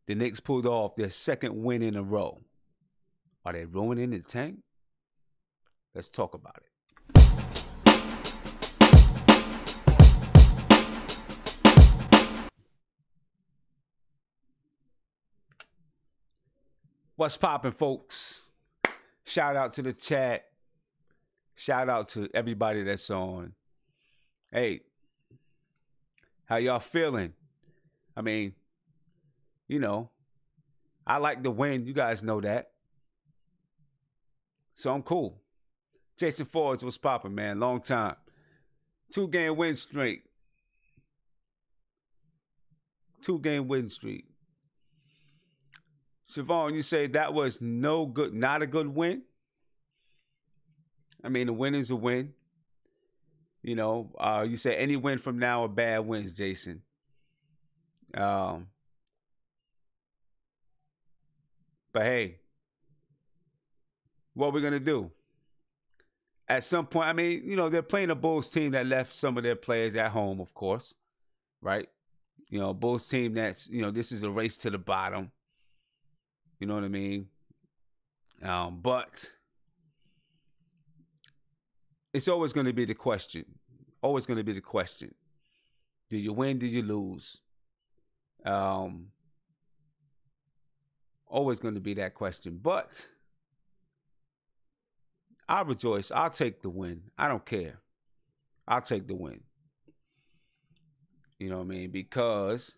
The Knicks pulled off their second win in a row. Are they ruining the tank? Let's talk about it. What's poppin', folks? Shout out to the chat. Shout out to everybody that's on. Hey, how y'all feeling? I mean, you know, I like the win. You guys know that. So I'm cool. Jason Fords was popping, man. Long time. 2-game win streak. 2-game win streak. Siobhan, you say that was no good, not a good win? I mean, a win is a win. You know, you say any win from now are bad wins, Jason. But hey, what we're going to do? At some point, I mean, you know, they're playing a Bulls team that left some of their players at home, of course, right? You know, Bulls team that's, you know, this is a race to the bottom. You know what I mean? But it's always going to be the question. Always going to be the question. Do you win? Do you lose? Always going to be that question. But I'll rejoice. I'll take the win. I don't care. I'll take the win. You know what I mean? Because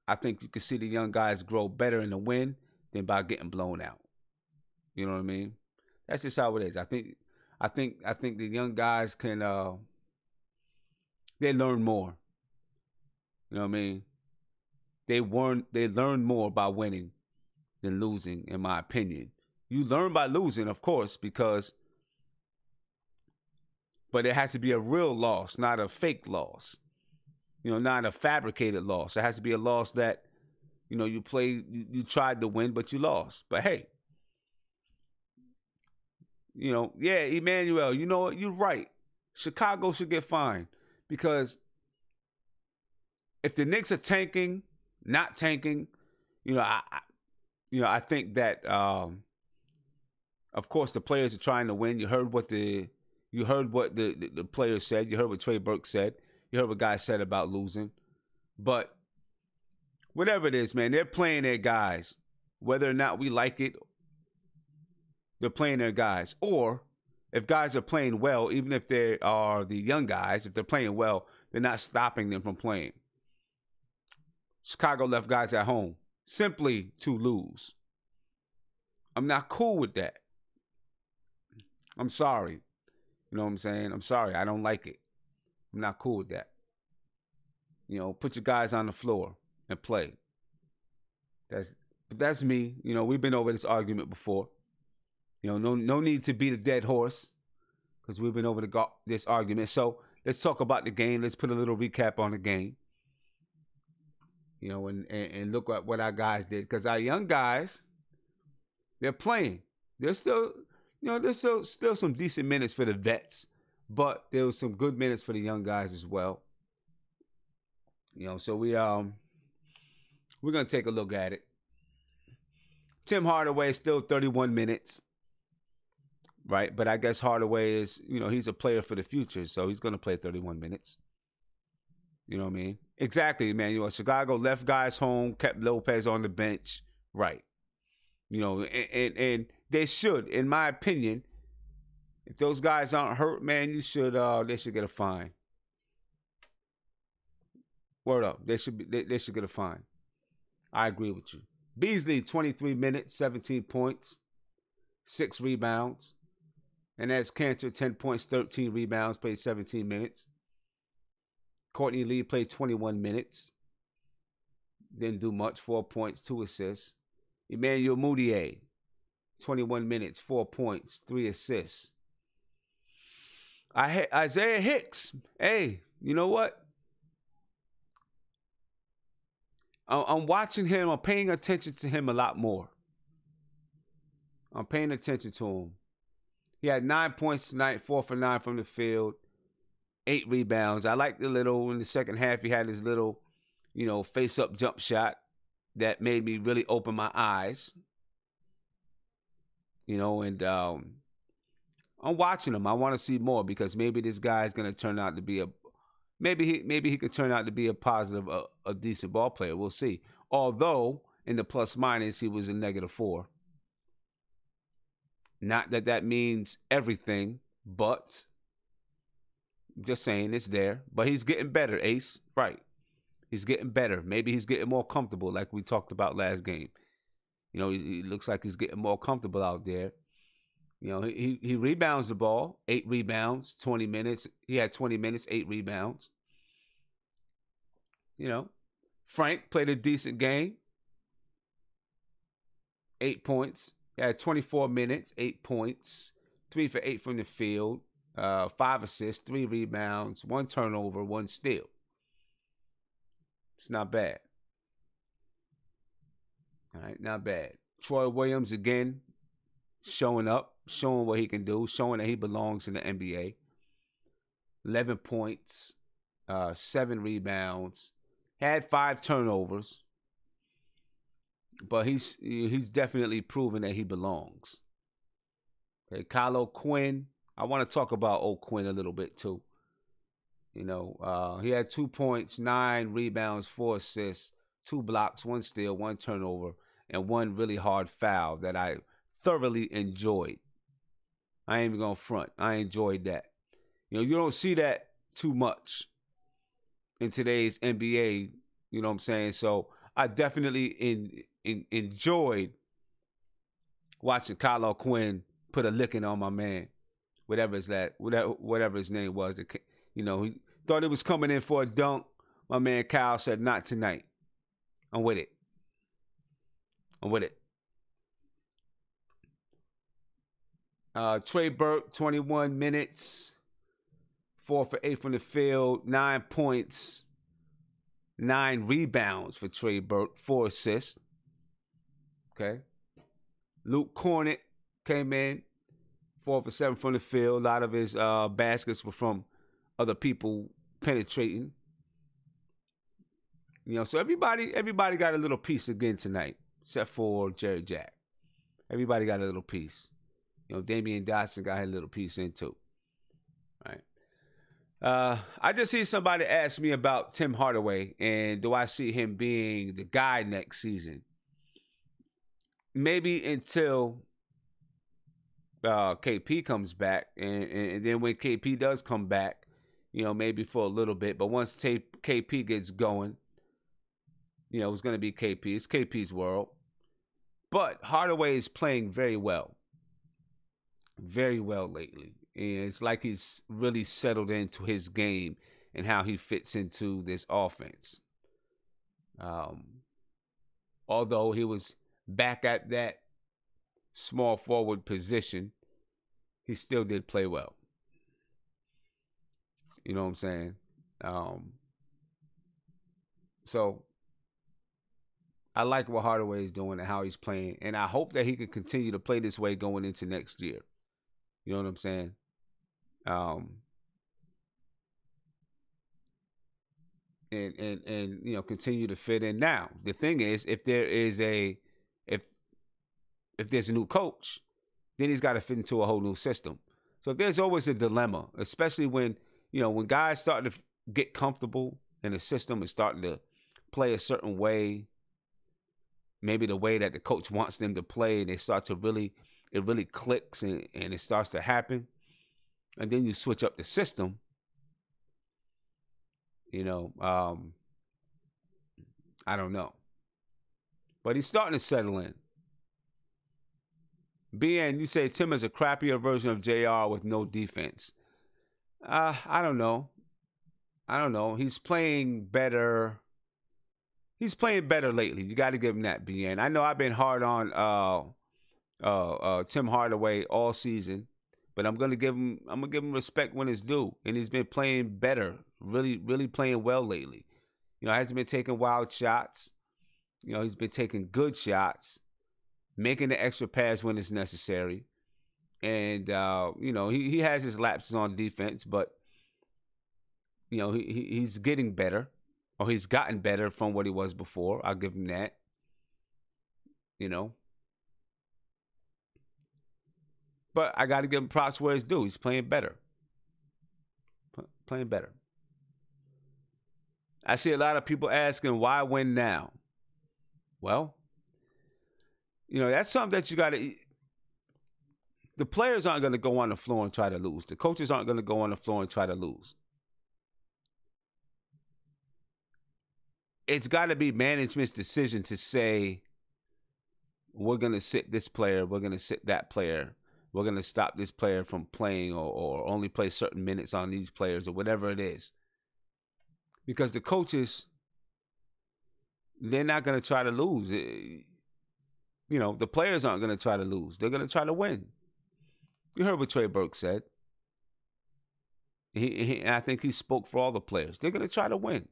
I think you can see the young guys grow better in the win than by getting blown out. You know what I mean? That's just how it is. I think the young guys can they learn more. You know what I mean? They learn more by winning than losing, in my opinion. You learn by losing, of course, but it has to be a real loss, not a fake loss. You know, not a fabricated loss. It has to be a loss that, you know, you tried to win, but you lost. But hey, you know, yeah, Emmanuel, you know what? You're right. Chicago should get fined because if the Knicks are tanking, not tanking, you know, I think that, of course, the players are trying to win. You heard what the players said. You heard what Trey Burke said. You heard what guys said about losing. But whatever it is, man, they're playing their guys. Whether or not we like it, they're playing their guys. Or if guys are playing well, even if they are the young guys, if they're playing well, they're not stopping them from playing. Chicago left guys at home simply to lose. I'm not cool with that. I'm sorry. You know what I'm saying? I'm sorry. I don't like it. I'm not cool with that. You know, put your guys on the floor and play. That's me. You know, we've been over this argument before. You know, no need to beat a dead horse because we've been over this argument. So let's talk about the game. Let's put a little recap on the game. You know, and look at what our guys did. Because our young guys, they're playing. They're still, you know, there's still some decent minutes for the vets. But there was some good minutes for the young guys as well. You know, so we're gonna take a look at it. Tim Hardaway is still 31 minutes, right? But I guess Hardaway is, you know, he's a player for the future, so he's gonna play 31 minutes. You know what I mean? Exactly, man. You know, Chicago left guys home, kept Lopez on the bench, right? You know, and they should, in my opinion. If those guys aren't hurt, man, they should get a fine. Word up. They should get a fine. I agree with you. Beasley, 23 minutes, 17 points, 6 rebounds. And that's Cantor, 10 points, 13 rebounds, played 17 minutes. Courtney Lee played 21 minutes. Didn't do much, 4 points, 2 assists. Emmanuel Mudiay, 21 minutes, 4 points, 3 assists. Isaiah Hicks. Hey, you know what? I'm watching him. I'm paying attention to him a lot more. I'm paying attention to him. He had 9 points tonight, 4 for 9 from the field, 8 rebounds. I like in the second half, he had his little face-up jump shot that made me really open my eyes. And I'm watching him. I want to see more because maybe this guy is going to turn out to be maybe he could turn out to be a positive, a decent ball player. We'll see. Although in the plus minus he was a -4. Not that that means everything, but just saying it's there. But he's getting better, Ace. Right. He's getting better. Maybe he's getting more comfortable like we talked about last game. He looks like he's getting more comfortable out there. He rebounds the ball, 8 rebounds, 20 minutes. He had 20 minutes, 8 rebounds. Frank played a decent game, 8 points. He had 24 minutes, 8 points, 3 for 8 from the field, 5 assists, 3 rebounds, 1 turnover, 1 steal. It's not bad. All right, not bad. Troy Williams again, showing up, showing what he can do, showing that he belongs in the NBA. 11 points, 7 rebounds, had 5 turnovers, but he's definitely proven that he belongs. Okay, Kyle O'Quinn. I want to talk about O'Quinn a little bit too. He had 2 points, 9 rebounds, 4 assists, 2 blocks, 1 steal, 1 turnover, and 1 really hard foul that I thoroughly enjoyed. I ain't even gonna front. I enjoyed that. You don't see that too much in today's NBA. You know what I'm saying? So I definitely enjoyed watching Kyle O'Quinn put a licking on my man, whatever his name was. He thought it was coming in for a dunk. My man Kyle said, "Not tonight. I'm with it. I'm with it." Trey Burke, 21 minutes, 4 for 8 from the field, 9 points, 9 rebounds for Trey Burke, 4 assists. Okay. Luke Cornett came in, 4 for 7 from the field. A lot of his baskets were from other people penetrating. So everybody got a little piece again tonight, except for Jerry Jack. Everybody got a little piece. Damian Dotson got a little piece in too. All right. I just see somebody ask me about Tim Hardaway and do I see him being the guy next season? Maybe until KP comes back, and then when KP does come back, maybe for a little bit. But once KP gets going, it's going to be KP. It's KP's world. But Hardaway is playing very well lately. And it's like he's really settled into his game and how he fits into this offense. Although he was back at that small forward position, he still did play well. You know what I'm saying? So I like what Hardaway is doing and how he's playing. And I hope that he can continue to play this way going into next year. You know what I'm saying? And continue to fit in. Now, the thing is, if there's a new coach, then he's got to fit into a whole new system. So there's always a dilemma, especially when guys start to get comfortable in the system and starting to play a certain way, maybe the way that the coach wants them to play, and they start to it really clicks and it starts to happen. And then you switch up the system. I don't know. But he's starting to settle in. BN, you say Tim is a crappier version of JR with no defense. I don't know. He's playing better. He's playing better lately. You got to give him that, BN. I know I've been hard on Tim Hardaway all season, but I'm gonna give him respect when it's due, and he's been playing better, really playing well lately. Hasn't been taking wild shots. He's been taking good shots, making the extra pass when it's necessary, and he has his lapses on defense, but he's getting better. or he's gotten better from what he was before. I'll give him that. You know, but I got to give him props where it's due. He's playing better. Playing better. I see a lot of people asking, why win now? Well, that's something that you got to. The players aren't going to go on the floor and try to lose. The coaches aren't going to go on the floor and try to lose. It's got to be management's decision to say, we're going to sit this player, we're going to sit that player, we're going to stop this player from playing or only play certain minutes on these players or whatever it is. Because the coaches, they're not going to try to lose. The players aren't going to try to lose. They're going to try to win. You heard what Trey Burke said. I think he spoke for all the players. They're going to try to win.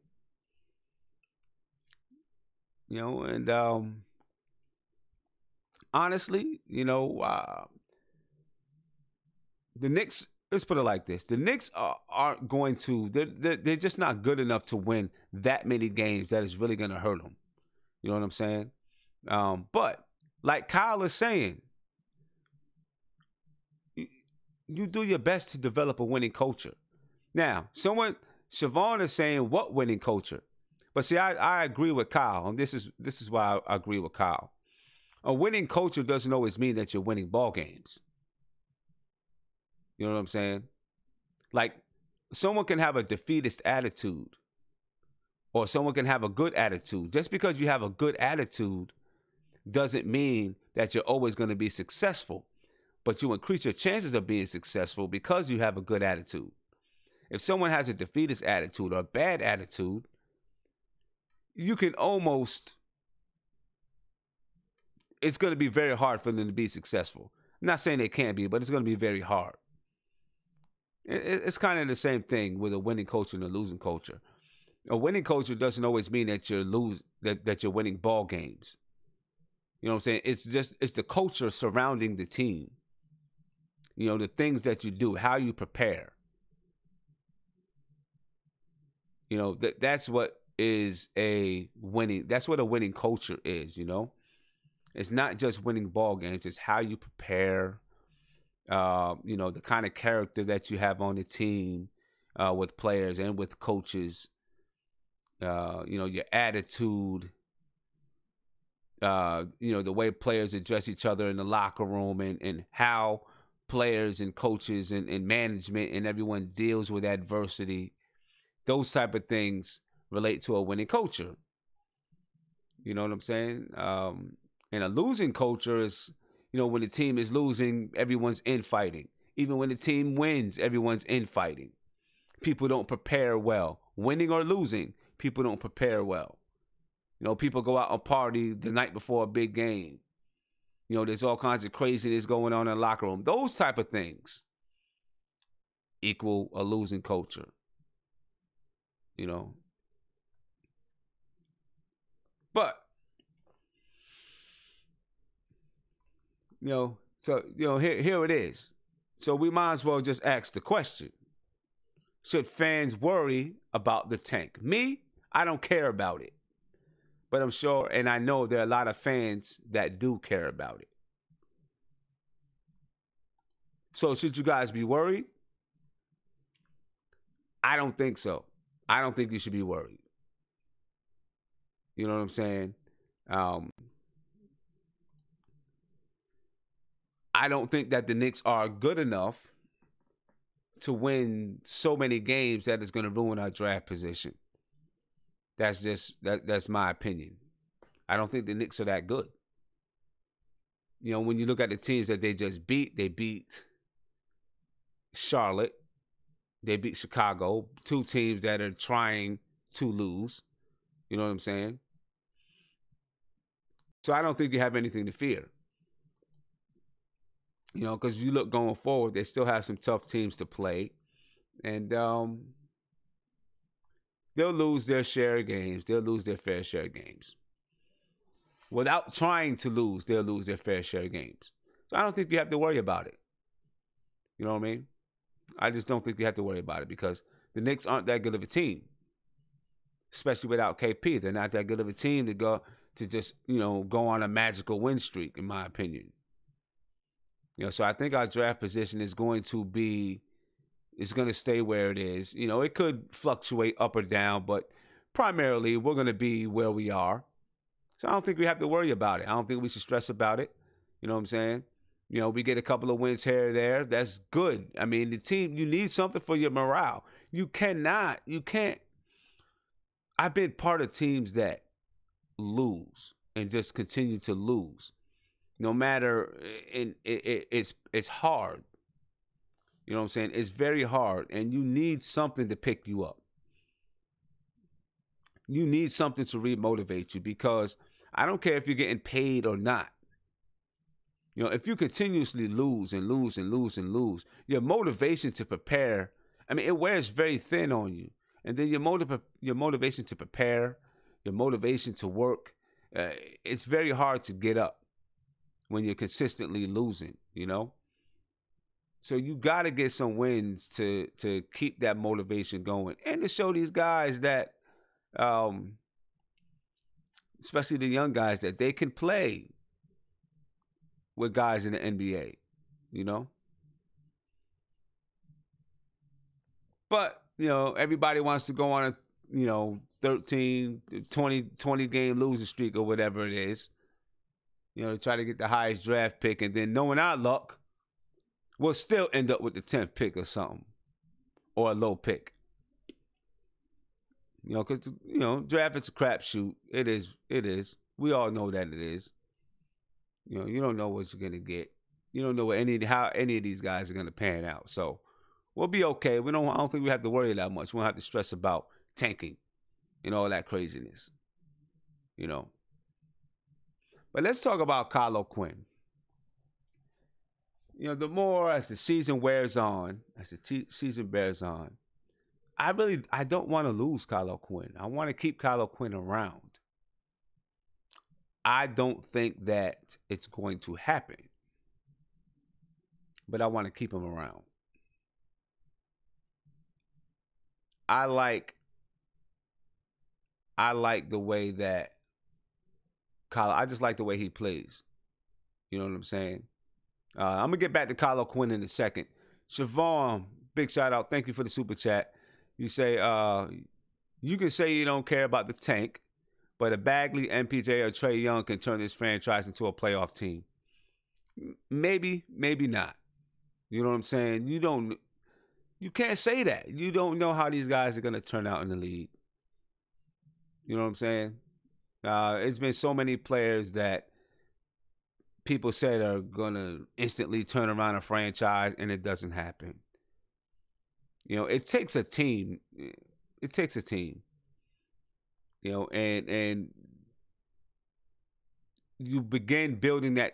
And honestly, the Knicks, let's put it like this. The Knicks aren't going to, they're just not good enough to win that many games that is really going to hurt them. You know what I'm saying? But like Kyle is saying, you do your best to develop a winning culture. Now, Siobhan is saying, what winning culture? But see, I agree with Kyle, and this is why I agree with Kyle. A winning culture doesn't always mean that you're winning ball games. You know what I'm saying? Like, someone can have a defeatist attitude, or someone can have a good attitude. Just because you have a good attitude doesn't mean that you're always going to be successful. But you increase your chances of being successful because you have a good attitude. If someone has a defeatist attitude or a bad attitude, you can almost, it's going to be very hard for them to be successful. I'm not saying they can't be, but it's going to be very hard. It's kind of the same thing with a winning culture and a losing culture. A winning culture doesn't always mean that you're winning ball games. You know what I'm saying? It's the culture surrounding the team. The things that you do, how you prepare. That's what is that's what a winning culture is, It's not just winning ball games, it's how you prepare, the kind of character that you have on the team, with players and with coaches, your attitude, the way players address each other in the locker room and how players and coaches and management and everyone deals with adversity. Those type of things relate to a winning culture. You know what I'm saying? And a losing culture is, when the team is losing, everyone's infighting. Even when the team wins, everyone's infighting. People don't prepare well. Winning or losing, people don't prepare well. People go out and party the night before a big game. There's all kinds of craziness going on in the locker room. Those type of things equal a losing culture. But, here it is. So we might as well just ask the question. Should fans worry about the tank? Me, I don't care about it. But I'm sure, and I know there are a lot of fans that do care about it. So should you guys be worried? I don't think so. I don't think you should be worried. You know what I'm saying? I don't think that the Knicks are good enough to win so many games that it's going to ruin our draft position. That's my opinion. I don't think the Knicks are that good. When you look at the teams that they just beat, they beat Charlotte. They beat Chicago, two teams that are trying to lose. You know what I'm saying? So I don't think you have anything to fear. Because you look going forward, they still have some tough teams to play. And they'll lose their share of games. They'll lose their fair share of games. Without trying to lose, they'll lose their fair share of games. So I don't think you have to worry about it. You know what I mean? I just don't think you have to worry about it because the Knicks aren't that good of a team. especially without KP. They're not that good of a team to go to just, go on a magical win streak, in my opinion. So I think our draft position is going to stay where it is. It could fluctuate up or down, but primarily we're going to be where we are. So I don't think we have to worry about it. I don't think we should stress about it. You know what I'm saying? We get a couple of wins here or there. That's good. I mean, the team, you need something for your morale. You can't. I've been part of teams that lose and just continue to lose. No matter, it's hard. You know what I'm saying? It's very hard, and you need something to pick you up. You need something to remotivate you, because I don't care if you're getting paid or not. If you continuously lose and lose and lose and lose, your motivation to prepare, it wears very thin on you. And then your motivation to prepare, your motivation to work, it's very hard to get up when you're consistently losing, So you got to get some wins to keep that motivation going, and to show these guys that, especially the young guys, that they can play with guys in the NBA, But, everybody wants to go on a, 13, 20 game losing streak or whatever it is, to try to get the highest draft pick. And then, knowing our luck, we'll still end up with the 10th pick or something, or a low pick. Because, draft is a crapshoot. It is. We all know that it is. You don't know what you're going to get. You don't know how any of these guys are going to pan out. So we'll be okay. I don't think we have to worry that much. We don't have to stress about tanking and all that craziness. But let's talk about Kyle O'Quinn. The more as the season wears on, I don't want to lose Kyle O'Quinn. I want to keep Kyle O'Quinn around. I don't think that it's going to happen, but I want to keep him around. I like the way that Kyle, I just like the way he plays. You know what I'm saying? I'm going to get back to Kyle O'Quinn in a second. Siobhan, big shout out. Thank you for the super chat. You say, you can say you don't care about the tank, but a Bagley, MPJ, or Trae Young can turn this franchise into a playoff team. Maybe, maybe not. You know what I'm saying? You can't say that. You don't know how these guys are going to turn out in the league. You know what I'm saying? It's been so many players that people said are going to instantly turn around a franchise, and it doesn't happen. It takes a team. It takes a team. And you begin building that.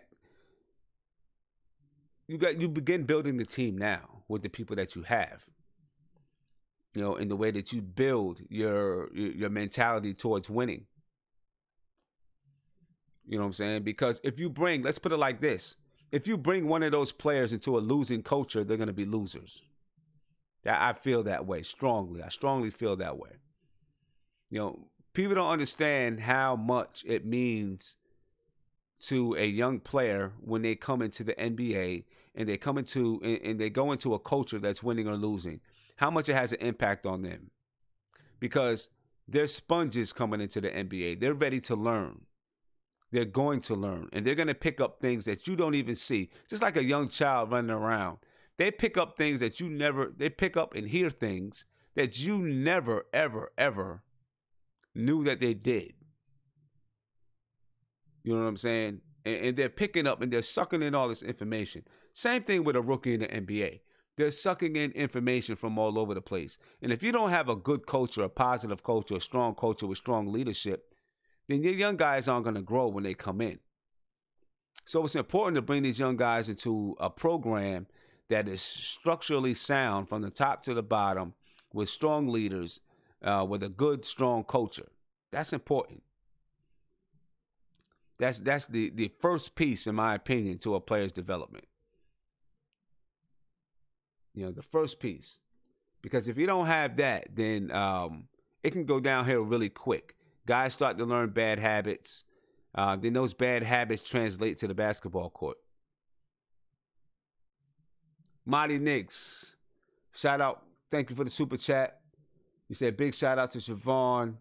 You begin building the team now with the people that you have. In the way that you build your mentality towards winning. You know what I'm saying? Because if you bring, let's put it like this, if you bring one of those players into a losing culture, they're going to be losers. I feel that way strongly. I strongly feel that way. People don't understand how much it means to a young player when they come into the NBA and they go into a culture that's winning or losing. How much it has an impact on them. Because they're sponges coming into the NBA. They're ready to learn. They're going to learn. And they're going to pick up things that you don't even see. Just like a young child running around. They pick up things that they pick up and hear things that you never, ever, ever knew that they did. You know what I'm saying? And they're picking up and they're sucking in all this information. Same thing with a rookie in the NBA. They're sucking in information from all over the place. And if you don't have a good culture, a positive culture, a strong culture with strong leadership, then your young guys aren't going to grow when they come in. So it's important to bring these young guys into a program that is structurally sound from the top to the bottom, with strong leaders, with a good, strong culture. That's important. That's the first piece, in my opinion, to a player's development. The first piece. Because if you don't have that, then it can go downhill really quick. Guys start to learn bad habits. Then those bad habits translate to the basketball court. Mighty Knicks, shout out. Thank you for the super chat. You said big shout out to Siobhan,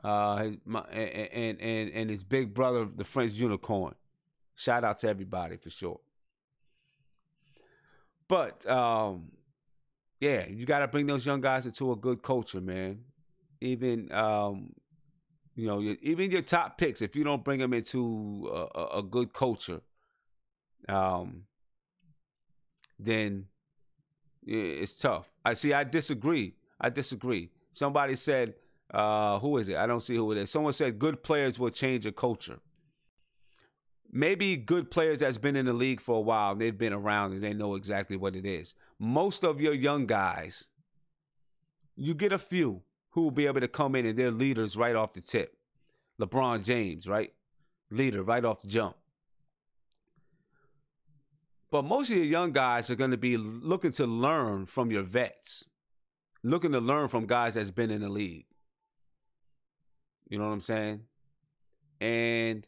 and his big brother, the French Unicorn. Shout out to everybody for sure. But yeah, you got to bring those young guys into a good culture, man. Even even your top picks, if you don't bring them into a good culture, then it's tough. I disagree. Somebody said, who is it? I don't see who it is. Someone said good players will change a culture. Maybe good players that's been in the league for a while, they've been around and they know exactly what it is. Most of your young guys, you get a few who will be able to come in and they're leaders right off the tip. LeBron James, right? Leader right off the jump. But most of your young guys are going to be looking to learn from your vets, looking to learn from guys that's been in the league. You know what I'm saying? And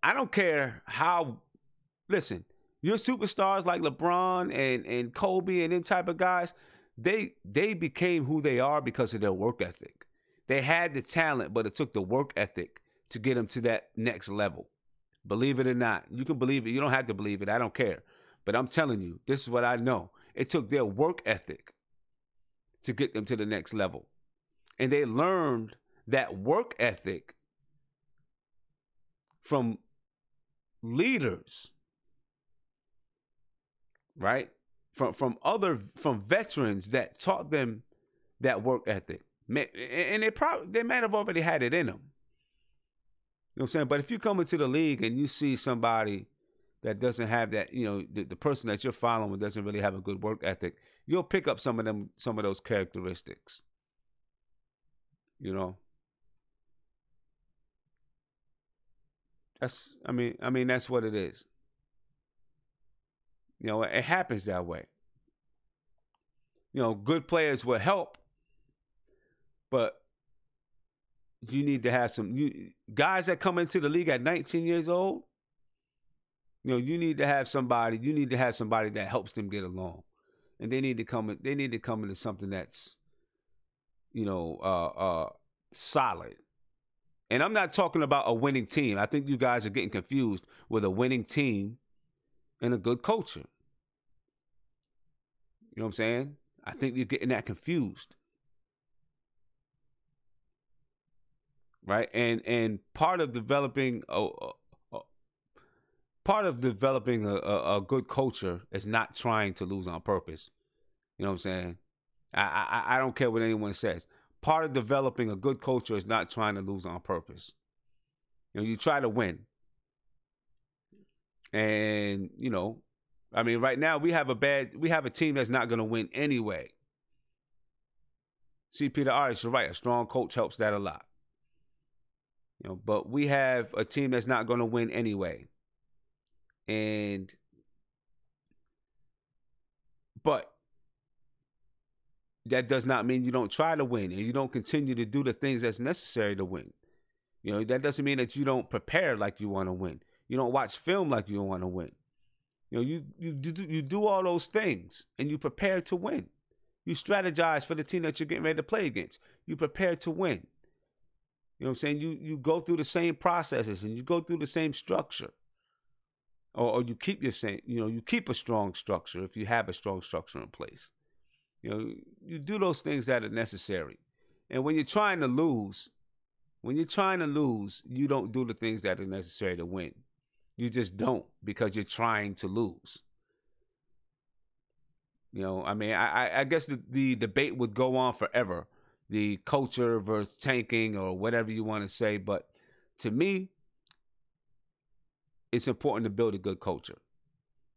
I don't care how, listen, your superstars like LeBron and Kobe and them type of guys, they became who they are because of their work ethic. They had the talent, but it took the work ethic to get them to that next level. Believe it or not. You can believe it. You don't have to believe it. I don't care. But I'm telling you, this is what I know. It took their work ethic to get them to the next level. And they learned that work ethic from leaders, right? From veterans that taught them that work ethic. And they might have already had it in them. You know what I'm saying? But if you come into the league and you see somebody that doesn't have that, the person that you're following doesn't really have a good work ethic, you'll pick up some of those characteristics. That's that's what it is. It happens that way. Good players will help, but you need to have some guys that come into the league at 19 years old. You need to have somebody. You need to have somebody that helps them get along, and they need to come. They need to come into something that's, solid. And I'm not talking about a winning team. I think you guys are getting confused with a winning team and a good culture. You know what I'm saying? I think you're getting that confused. Right? And part of developing a good culture is not trying to lose on purpose. You know what I'm saying? I don't care what anyone says. Part of developing a good culture is not trying to lose on purpose. You try to win. And, right now we have a team that's not going to win anyway. See, Peter Artis, you're right. A strong coach helps that a lot. But we have a team that's not going to win anyway. But that does not mean you don't try to win and you don't continue to do the things that's necessary to win. That doesn't mean that you don't prepare like you want to win. You don't watch film like you want to win. You do all those things and you prepare to win. You strategize for the team that you're getting ready to play against. You prepare to win. You know what I'm saying? You go through the same processes and you go through the same structure. Or you keep you keep a strong structure if you have a strong structure in place. You do those things that are necessary. And when you're trying to lose, you don't do the things that are necessary to win. You just don't, because you're trying to lose. I guess the debate would go on forever. The culture versus tanking or whatever you want to say. But to me, it's important to build a good culture.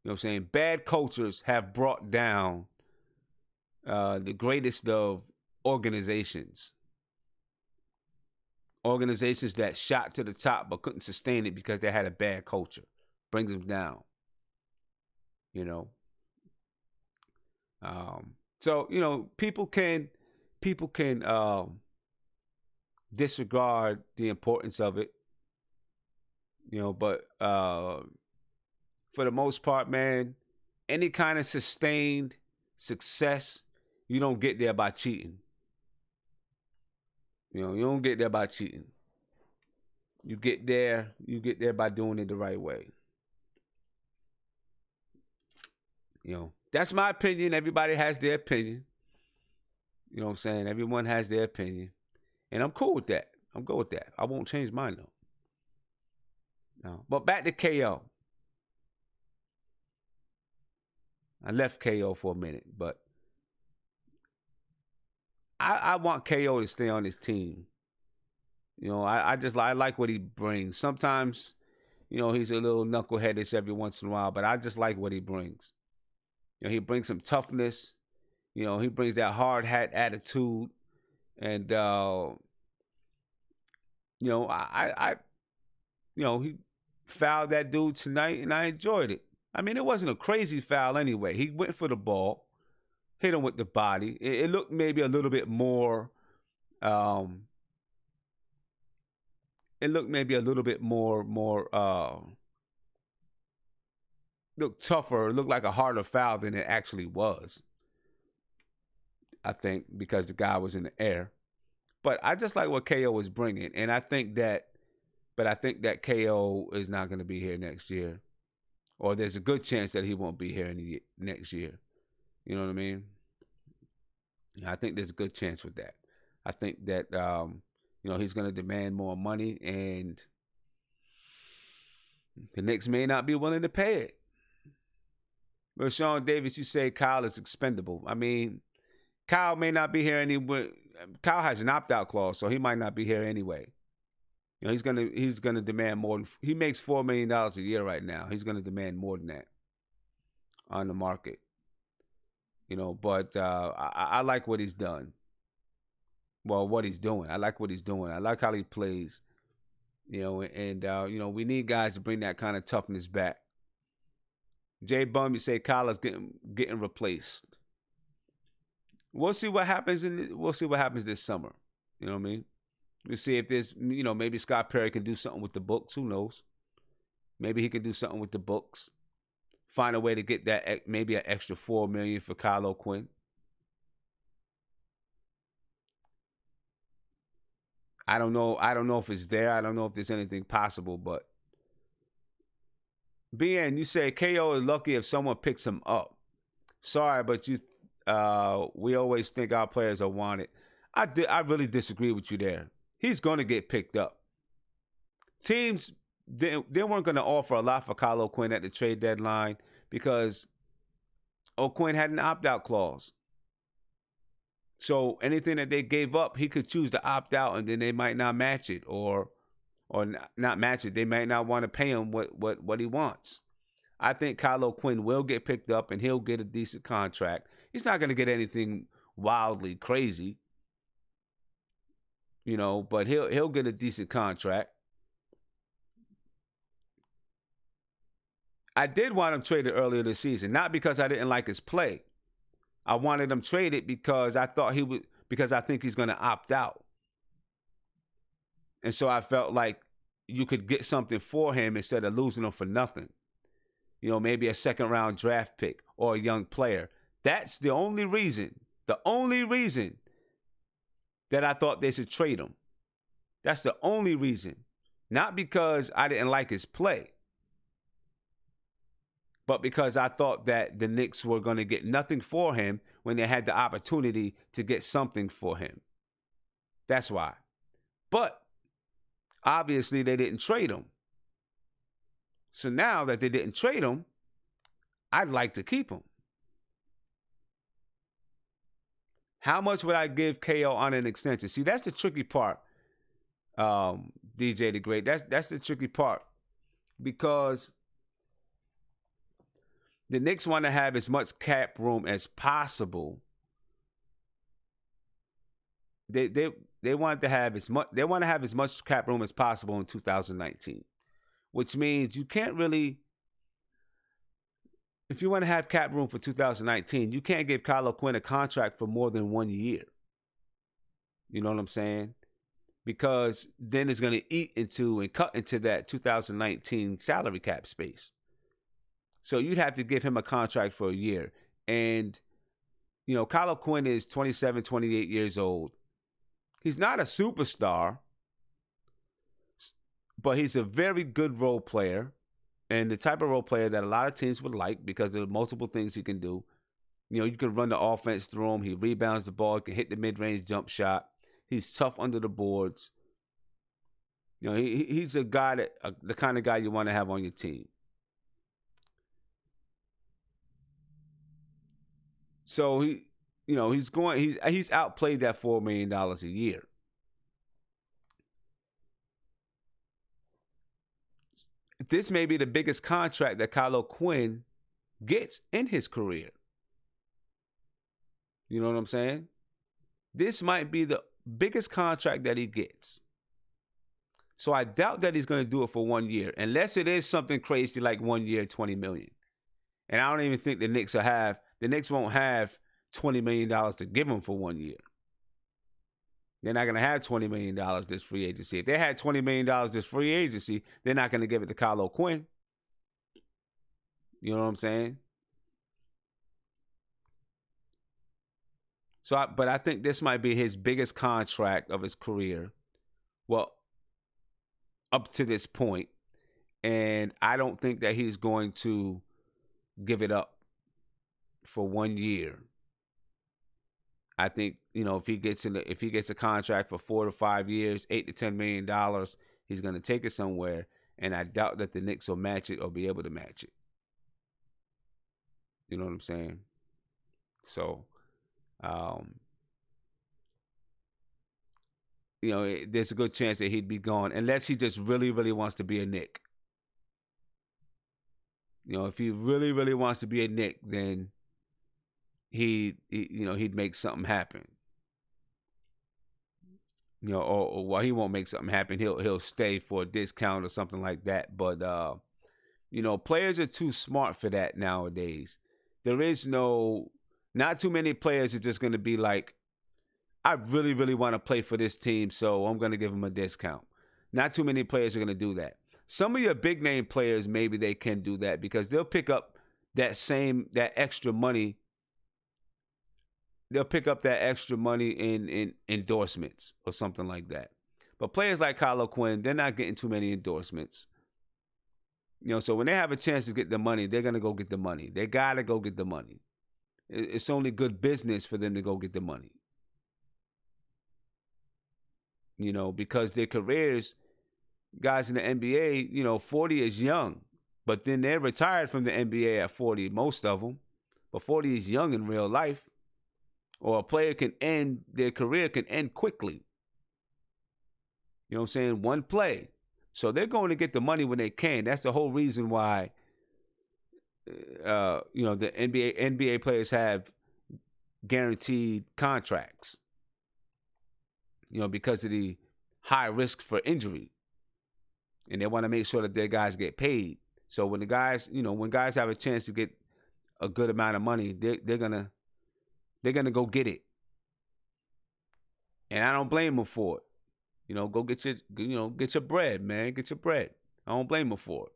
You know what I'm saying? Bad cultures have brought down the greatest of organizations. Organizations that shot to the top but couldn't sustain it because they had a bad culture. Brings them down. So, people can people can disregard the importance of it, but for the most part, man, any kind of sustained success, you don't get there by cheating. You don't get there by cheating. You get there by doing it the right way. That's my opinion. Everybody has their opinion. You know what I'm saying? Everyone has their opinion. And I'm cool with that. I'm good with that. I won't change mine, though. No. But back to KO. I left KO for a minute, but I want KO to stay on his team. I like what he brings. Sometimes, he's a little knuckleheadish every once in a while, but I just like what he brings. He brings some toughness. He brings that hard hat attitude, and he fouled that dude tonight, and I enjoyed it. I mean, it wasn't a crazy foul anyway. He went for the ball, hit him with the body. It looked maybe a little bit more. It looked maybe a little bit more looked tougher. It looked like a harder foul than it actually was. I think because the guy was in the air. But I just like what KO was bringing, and I think that KO is not going to be here next year, or there's a good chance that he won't be here next year. You know what I mean? I think there's a good chance with that. I think that he's going to demand more money, and the Knicks may not be willing to pay it. But Sean Davis, you say Kyle is expendable. I mean, Kyle may not be here anyway. Kyle has an opt-out clause, so he might not be here anyway. He's gonna demand more. He makes $4 million a year right now. He's gonna demand more than that on the market. But I like what he's done. Well, what he's doing. I like what he's doing. I like how he plays. We need guys to bring that kind of toughness back. Jay Bum, you say Kyle is getting replaced. We'll see what happens this summer. You know what I mean? We'll see if there's, maybe Scott Perry can do something with the books. Who knows? Maybe he can do something with the books. Find a way to get that, maybe an extra $4 million for Kyle O'Quinn. I don't know if it's there. I don't know if there's anything possible, but BN, you say KO is lucky if someone picks him up. Sorry, but we always think our players are wanted. I really disagree with you there. He's going to get picked up. Teams, they weren't going to offer a lot for Kyle O'Quinn at the trade deadline because O'Quinn had an opt-out clause. So anything that they gave up, he could choose to opt out, and then they might not match it, or not match it. They might not want to pay him what he wants. I think Kyle O'Quinn will get picked up, and he'll get a decent contract. He's not going to get anything wildly crazy, but he'll get a decent contract. I did want him traded earlier this season, not because I didn't like his play. I wanted him traded because I think he's going to opt out. And so I felt like you could get something for him instead of losing him for nothing. Maybe a second-round draft pick or a young player. That's the only reason that I thought they should trade him. That's the only reason. Not because I didn't like his play, but because I thought that the Knicks were going to get nothing for him when they had the opportunity to get something for him. That's why. But obviously they didn't trade him. So now that they didn't trade him, I'd like to keep him. How much would I give KO on an extension? See, that's the tricky part, DJ the Great. That's the tricky part, because the Knicks want to have as much cap room as possible. They want to have as much cap room as possible in 2019, which means you can't really. If you want to have cap room for 2019, you can't give Kyle O'Quinn a contract for more than 1 year. You know what I'm saying? Because then it's going to eat into and cut into that 2019 salary cap space. So you'd have to give him a contract for a year. And, Kyle Quinn is 27, 28 years old. He's not a superstar, but he's a very good role player and the type of role player that a lot of teams would like because there are multiple things he can do. You can run the offense through him. He rebounds the ball, can hit the mid-range jump shot. He's tough under the boards. He's a guy the kind of guy you want to have on your team. So he's outplayed that $4 million a year. This may be the biggest contract that Kyle Quinn gets in his career. You know what I'm saying? This might be the biggest contract that he gets. So I doubt that he's going to do it for 1 year, unless it is something crazy like 1 year, $20 million. And I don't even think the Knicks won't have $20 million to give him for 1 year. They're not going to have $20 million this free agency. If they had $20 million this free agency, they're not going to give it to Kyle Quinn. You know what I'm saying? But I think this might be his biggest contract of his career. Well, up to this point. And I don't think that he's going to give it up for 1 year. I think, if he gets a contract for 4 to 5 years, $8 to $10 million, he's going to take it somewhere. And I doubt that the Knicks will match it or be able to match it. You know what I'm saying? So, there's a good chance that he'd be gone unless he just really, really wants to be a Knick. If he really, really wants to be a Knick, then he'd make something happen. Or he won't make something happen. He'll stay for a discount or something like that. But players are too smart for that nowadays. There is not too many players are just going to be like, I really, really want to play for this team, so I'm going to give him a discount. Not too many players are going to do that. Some of your big name players, maybe they can do that because they'll pick up that extra money. They'll pick up that extra money in endorsements or something like that. But players like Kyle Quinn, they're not getting too many endorsements. So when they have a chance to get the money, they're going to go get the money. They got to go get the money. It's only good business for them to go get the money. Because their careers, guys in the NBA, 40 is young. But then they're retired from the NBA at 40, most of them. But 40 is young in real life. Or a player their career can end quickly. You know what I'm saying? One play. So they're going to get the money when they can. That's the whole reason why, the NBA players have guaranteed contracts. Because of the high risk for injury. And they want to make sure that their guys get paid. So when guys have a chance to get a good amount of money, they're gonna go get it. And I don't blame them for it. Go get your bread, man. Get your bread. I don't blame them for it.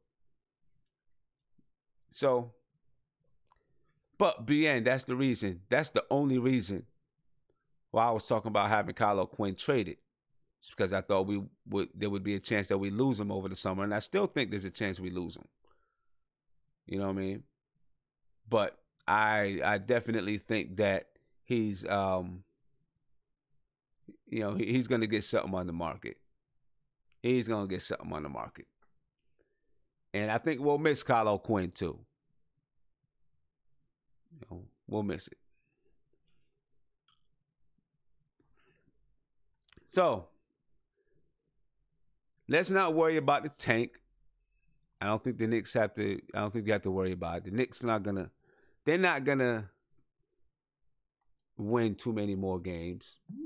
So, but BN, that's the reason. That's the only reason why I was talking about having Kyle Quinn traded. It's because I thought there would be a chance that we lose him over the summer. And I still think there's a chance we lose him. You know what I mean? But I definitely think that he's he's going to get something on the market. He's going to get something on the market. And I think we'll miss Kyle Quinn too. We'll miss it. So, let's not worry about the tank. I don't think you have to worry about it. The Knicks they're not gonna win too many more games. You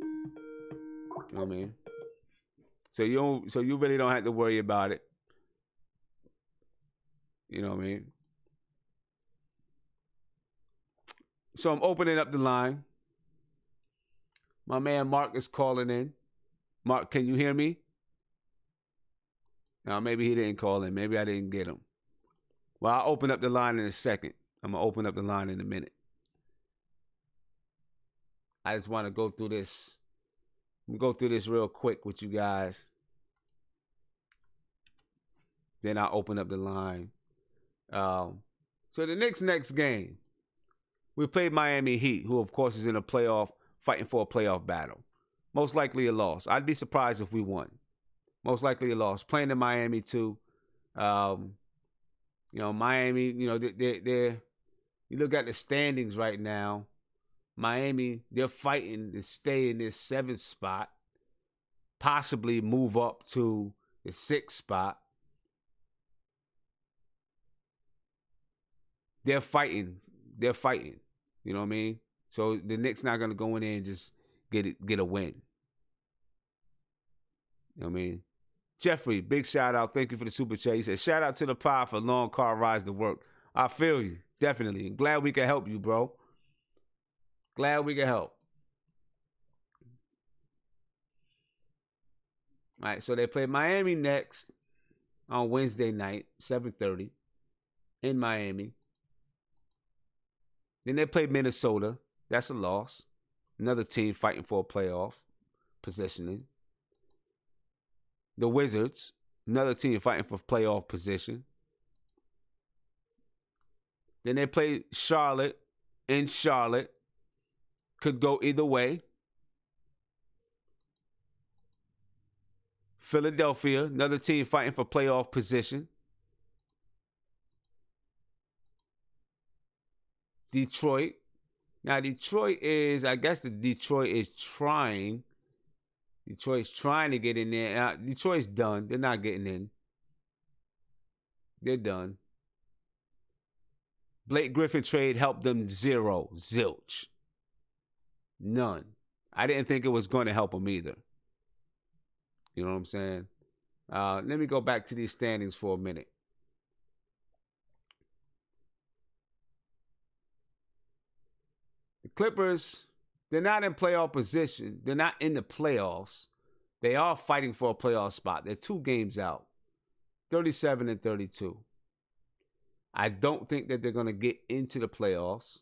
know what I mean? So you really don't have to worry about it. You know what I mean? So I'm opening up the line. My man Mark is calling in. Mark, can you hear me? Now, maybe he didn't call in. Maybe I didn't get him. Well, I'll open up the line in a second. I'm going to open up the line in a minute. I just want to go through this. Go through this real quick with you guys. Then I'll open up the line. So the Knicks' next game, we played Miami Heat, who of course is in a playoff, fighting for a playoff battle. Most likely a loss. I'd be surprised if we won. Most likely a loss. Playing in Miami too. Miami. They're. You look at the standings right now. Miami, they're fighting to stay in this 7th spot, possibly move up to the 6th spot. They're fighting. They're fighting. You know what I mean? So the Knicks not gonna go in there and just get a win. You know what I mean? Jeffrey, big shout out. Thank you for the super chat. He said, shout out to the pod for long car rides to work. I feel you. Definitely. I'm glad we can help you, bro. Glad we can help. All right, so they play Miami next on Wednesday night, 7:30 in Miami. Then they play Minnesota. That's a loss. Another team fighting for a playoff positioning. The Wizards, another team fighting for playoff position. Then they play Charlotte in Charlotte. Could go either way. Philadelphia, another team fighting for playoff position. Detroit. Now, Detroit is trying. Detroit's trying to get in there. Now, Detroit's done. They're not getting in. They're done. Blake Griffin trade helped them zero. Zilch. None. I didn't think it was going to help them either. You know what I'm saying? Let me go back to these standings for a minute. The Clippers, they're not in playoff position. They're not in the playoffs. They are fighting for a playoff spot. They're 2 games out. 37 and 32. I don't think that they're going to get into the playoffs.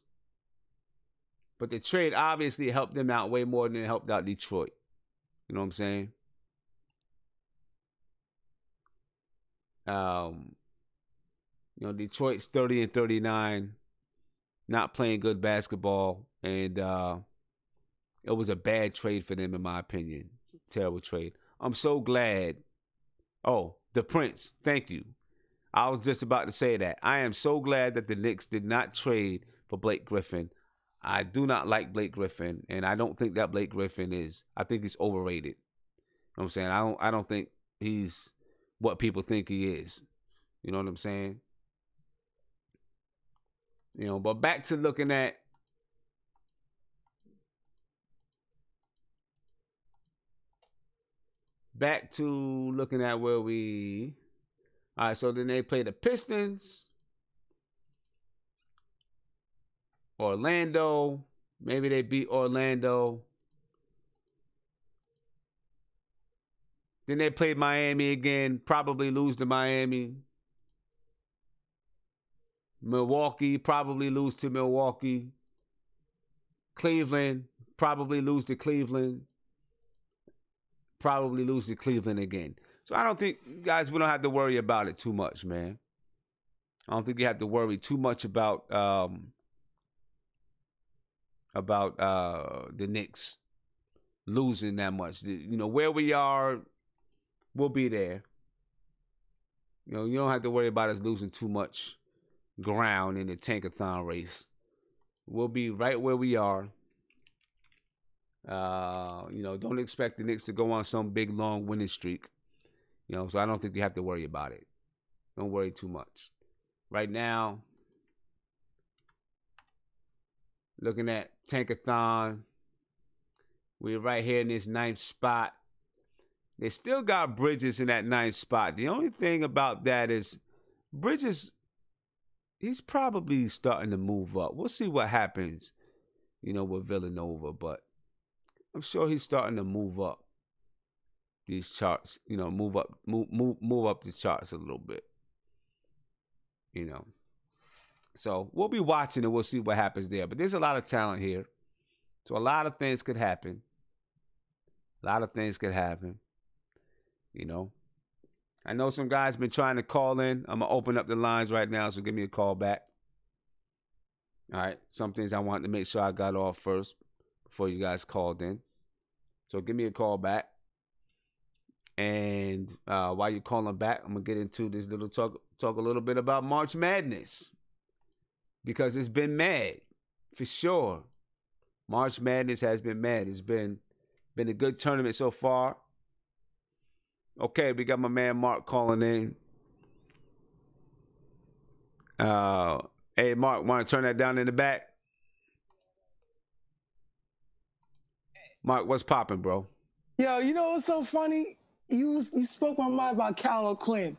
But the trade obviously helped them out way more than it helped out Detroit. You know what I'm saying? Detroit's 30 and 39, not playing good basketball, and it was a bad trade for them, in my opinion. Terrible trade. I'm so glad. Oh, the Prince, thank you. I was just about to say that. I am so glad that the Knicks did not trade for Blake Griffin. I do not like Blake Griffin, and I don't think that Blake Griffin is. I think he's overrated. You know what I'm saying? I don't think he's what people think he is. You know what I'm saying? But back to looking at where we. All right, so then they play the Pistons, Orlando. Maybe they beat Orlando. Then they play Miami again, probably lose to Miami. Milwaukee, probably lose to Milwaukee. Cleveland, probably lose to Cleveland. Probably lose to Cleveland again. So I don't think, guys, we don't have to worry about it too much, man. I don't think you have to worry too much about the Knicks losing that much. Where we are, we'll be there. You don't have to worry about us losing too much ground in the tankathon race. We'll be right where we are. Don't expect the Knicks to go on some big, long winning streak. So I don't think you have to worry about it. Don't worry too much. Right now, looking at tankathon, we're right here in this 9th spot. They still got Bridges in that 9th spot. The only thing about that is Bridges, he's probably starting to move up. We'll see what happens, with Villanova. But I'm sure he's starting to move up these charts. You know, move up the charts a little bit. You know, so we'll be watching and we'll see what happens there. But there's a lot of talent here, so a lot of things could happen. A lot of things could happen. You know, I know some guys been trying to call in. I'm gonna open up the lines right now, so give me a call back. All right, some things I wanted to make sure I got off first before you guys called in. So give me a call back. And while you're calling back, I'm gonna get into this little talk a little bit about March Madness, because it's been mad for sure. March Madness has been mad. It's been a good tournament so far. Okay, we got my man Mark calling in. Hey Mark, want to turn that down in the back? Mark, what's popping, bro? Yo, you know what's so funny? You spoke my mind about Cal O'Quinn.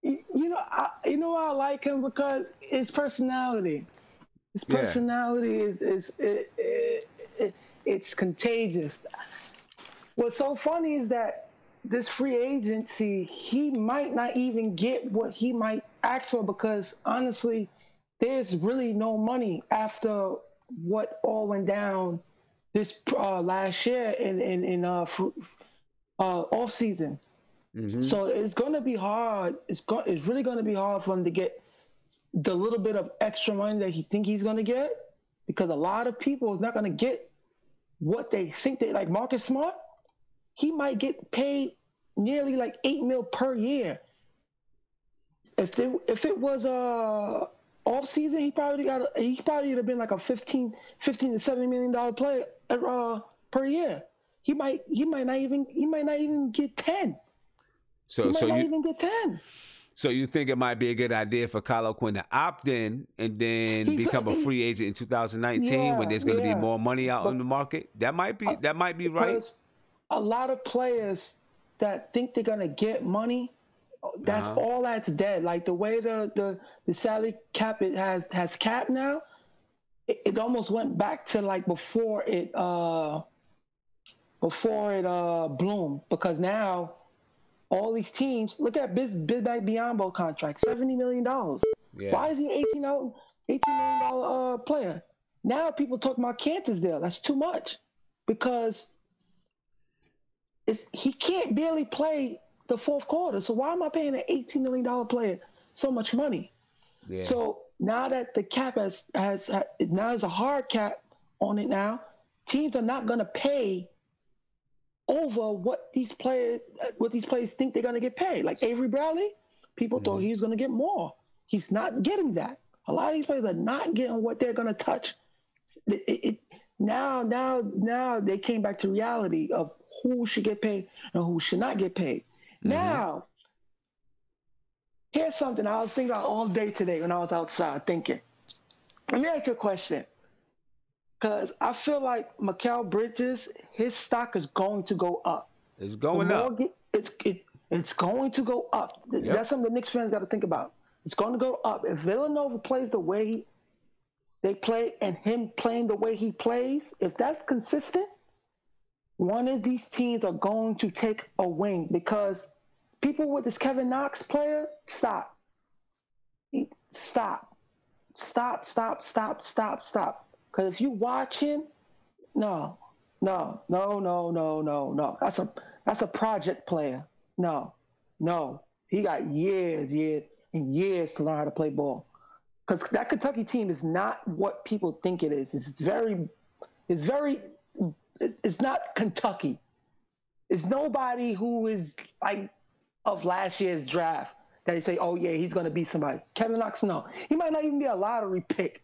You know why I like him? Because his personality. His personality it's contagious. What's so funny is that this free agency, he might not even get what he might ask for, because honestly, there's really no money after what all went down this last year in off season. Mm-hmm. So it's going to be hard. It's really going to be hard for him to get the little bit of extra money that he think he's going to get, because a lot of people is not going to get what they think they like. Marcus Smart, he might get paid nearly like $8 million per year. If it was off season, he probably would have been like a $15 to $70 million player per year. He might not even get 10. So he might not you even get 10. So you think it might be a good idea for Kyle O'Quinn to opt in and then become a free agent in 2019 when there's going to be more money out in the market? That might be right. Because a lot of players that think they're going to get money, that's all that's dead. Like the way the salary cap has cap now, it almost went back to like before it bloomed, because now all these teams, look at Bismack Biyombo contract, $70 million. Yeah. Why is he $18 million player? Now people talk about Cantor's deal. That's too much, because he can't barely play the fourth quarter. So why am I paying an $18 million player so much money? Yeah. So now that the cap has now there's a hard cap on it now, teams are not going to pay over what these players think they're going to get paid. Like Avery Bradley, people thought he was going to get more. He's not getting that. A lot of these players are not getting what they're going to touch. Now they came back to reality of who should get paid and who should not get paid. Now, here's something I was thinking about all day today when I was outside thinking. Let me ask you a question. Because I feel like Mikal Bridges, his stock is going to go up. It's going up. It's going to go up. Yep. That's something the Knicks fans got to think about. It's going to go up. If Villanova plays the way they play and him playing the way he plays, if that's consistent, one of these teams are going to take a wing, because people with this Kevin Knox player, stop. Because if you watch him, no. That's a project player. No. He got years and years to learn how to play ball. Because that Kentucky team is not what people think it is. It's not Kentucky. It's nobody who is like of last year's draft that you say, oh yeah, he's going to be somebody. Kevin Knox, no. He might not even be a lottery pick.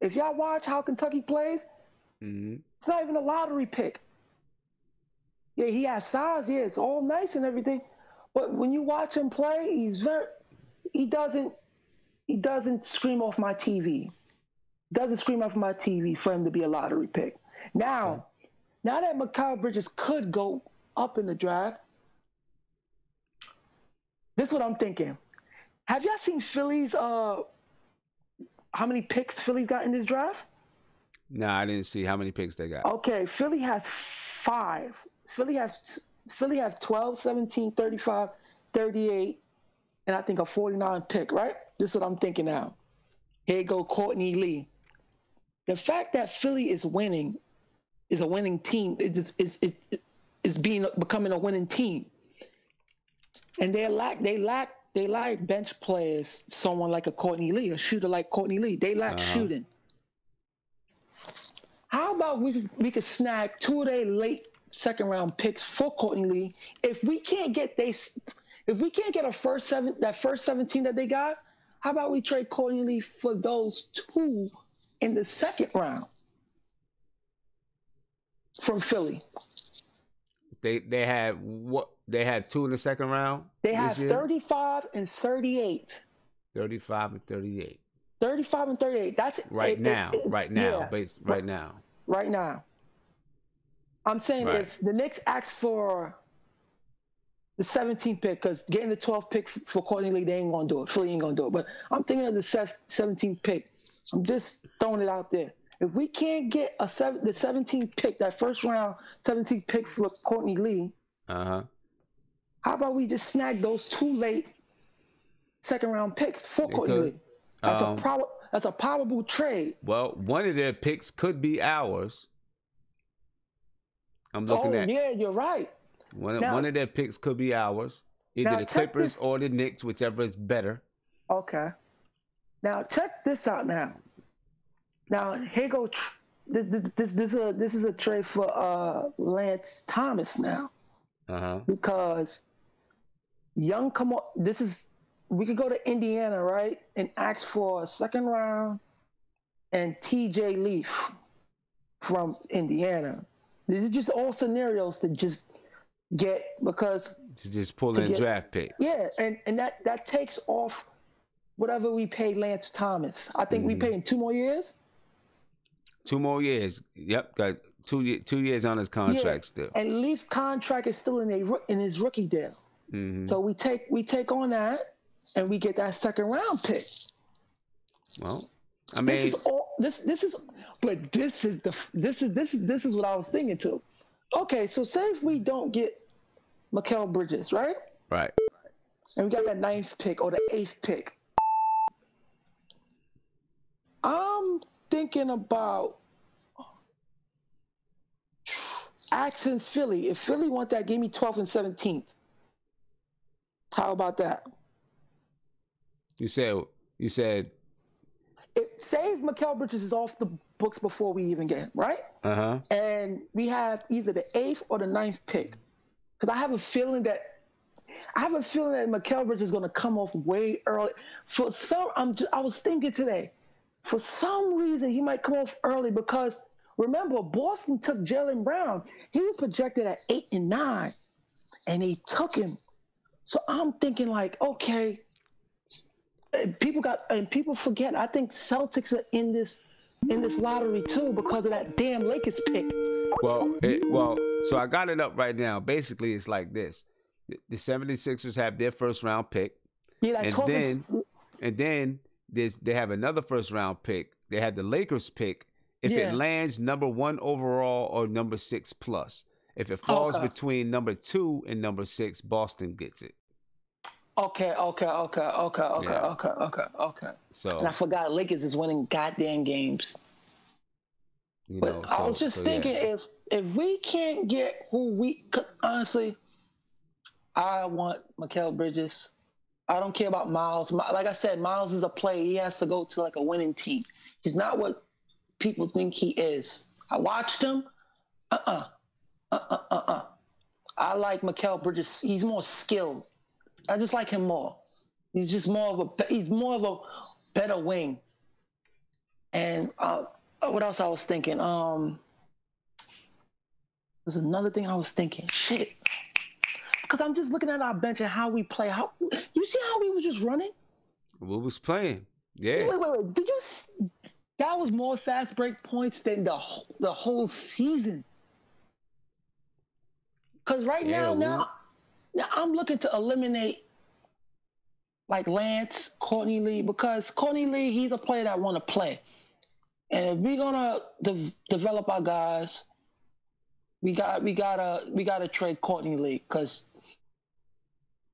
If y'all watch how Kentucky plays, it's not even a lottery pick. Yeah, he has size. Yeah, it's all nice and everything. But when you watch him play, he doesn't scream off my TV. Doesn't scream off my TV for him to be a lottery pick. Now that Mikal Bridges could go up in the draft, this is what I'm thinking. Have y'all seen Philly's how many picks Philly's got in this draft? Nah, I didn't see how many picks they got. Okay, Philly has 5. Philly has 12, 17, 35, 38, and I think a 49 pick, right? This is what I'm thinking now. Here go Courtney Lee. The fact that Philly is winning is a winning team. Is becoming a winning team, and they lack bench players. Someone like a Courtney Lee, a shooter like Courtney Lee. They lack shooting. How about we could snag 2 of their late second round picks for Courtney Lee? If we can't get a first 17 that they got, how about we trade Courtney Lee for those 2 in the second round from Philly? They had what? They had 2 in the second round. They have 35 and 38. 35 and 38. 35 and 38. That's right now. Right now. Yeah. Right now. Right now. I'm saying if the Knicks ask for the 17th pick, because getting the 12th pick for Courtney Lee, they ain't gonna do it. Philly ain't gonna do it. But I'm thinking of the 17th pick. I'm just throwing it out there. If we can't get the 17th pick, that first round 17th pick for Courtney Lee, how about we just snag those 2 late second round picks for Courtney Lee? That's a probable trade. Well, one of their picks could be ours. I'm looking at. Yeah, you're right. One of their picks could be ours. Either the Clippers or the Knicks, whichever is better. Okay. Now check this out. Now here go. This is a trade for Lance Thomas now. Because Young come on. We could go to Indiana, right, and ask for a second round and TJ Leaf from Indiana. These are just all scenarios to just get because to just pull in draft picks. Yeah, and that takes off whatever we pay Lance Thomas. I think we pay him 2 more years. 2 more years. Yep, got 2 years on his contract still. And Leaf contract is still in his rookie deal. So we take on that. And we get that second round pick. Well, I mean, this is what I was thinking too. Okay, so say if we don't get Mikal Bridges, right? Right. And we got that 9th pick or the 8th pick. I'm thinking about asking Philly. If Philly want that, give me 12th and 17th. How about that? You said say if Mikal Bridges is off the books before we even get him, right? And we have either the 8th or the 9th pick. Because I have a feeling that Mikal Bridges is going to come off way early. I was thinking today, for some reason he might come off early because remember Boston took Jaylen Brown. He was projected at 8 and 9, and they took him. So I'm thinking like, okay. People forget. I think Celtics are in this lottery too because of that damn Lakers pick. So I got it up right now. Basically, it's like this: the 76ers have their first round pick, and then they have another first round pick. They have the Lakers pick if it lands number 1 overall or number 6 plus. If it falls between number 2 and number 6, Boston gets it. Okay. So, and I forgot Lakers is winning goddamn games. I was just thinking if we can't get honestly, I want Mikal Bridges. I don't care about Miles. Like I said, Miles is a player. He has to go to like a winning team. He's not what people think he is. I watched him. I like Mikal Bridges. He's more skilled. I just like him more. He's more of a better wing. And what else I was thinking? There's another thing I was thinking. Shit. Because I'm just looking at our bench and how we play. You see how we was just running? We was playing. Yeah. Wait. Did you? That was more fast break points than the whole season. Because now I'm looking to eliminate like Lance, Courtney Lee, because Courtney Lee, he's a player that want to play. And if we're gonna develop our guys, we gotta trade Courtney Lee, because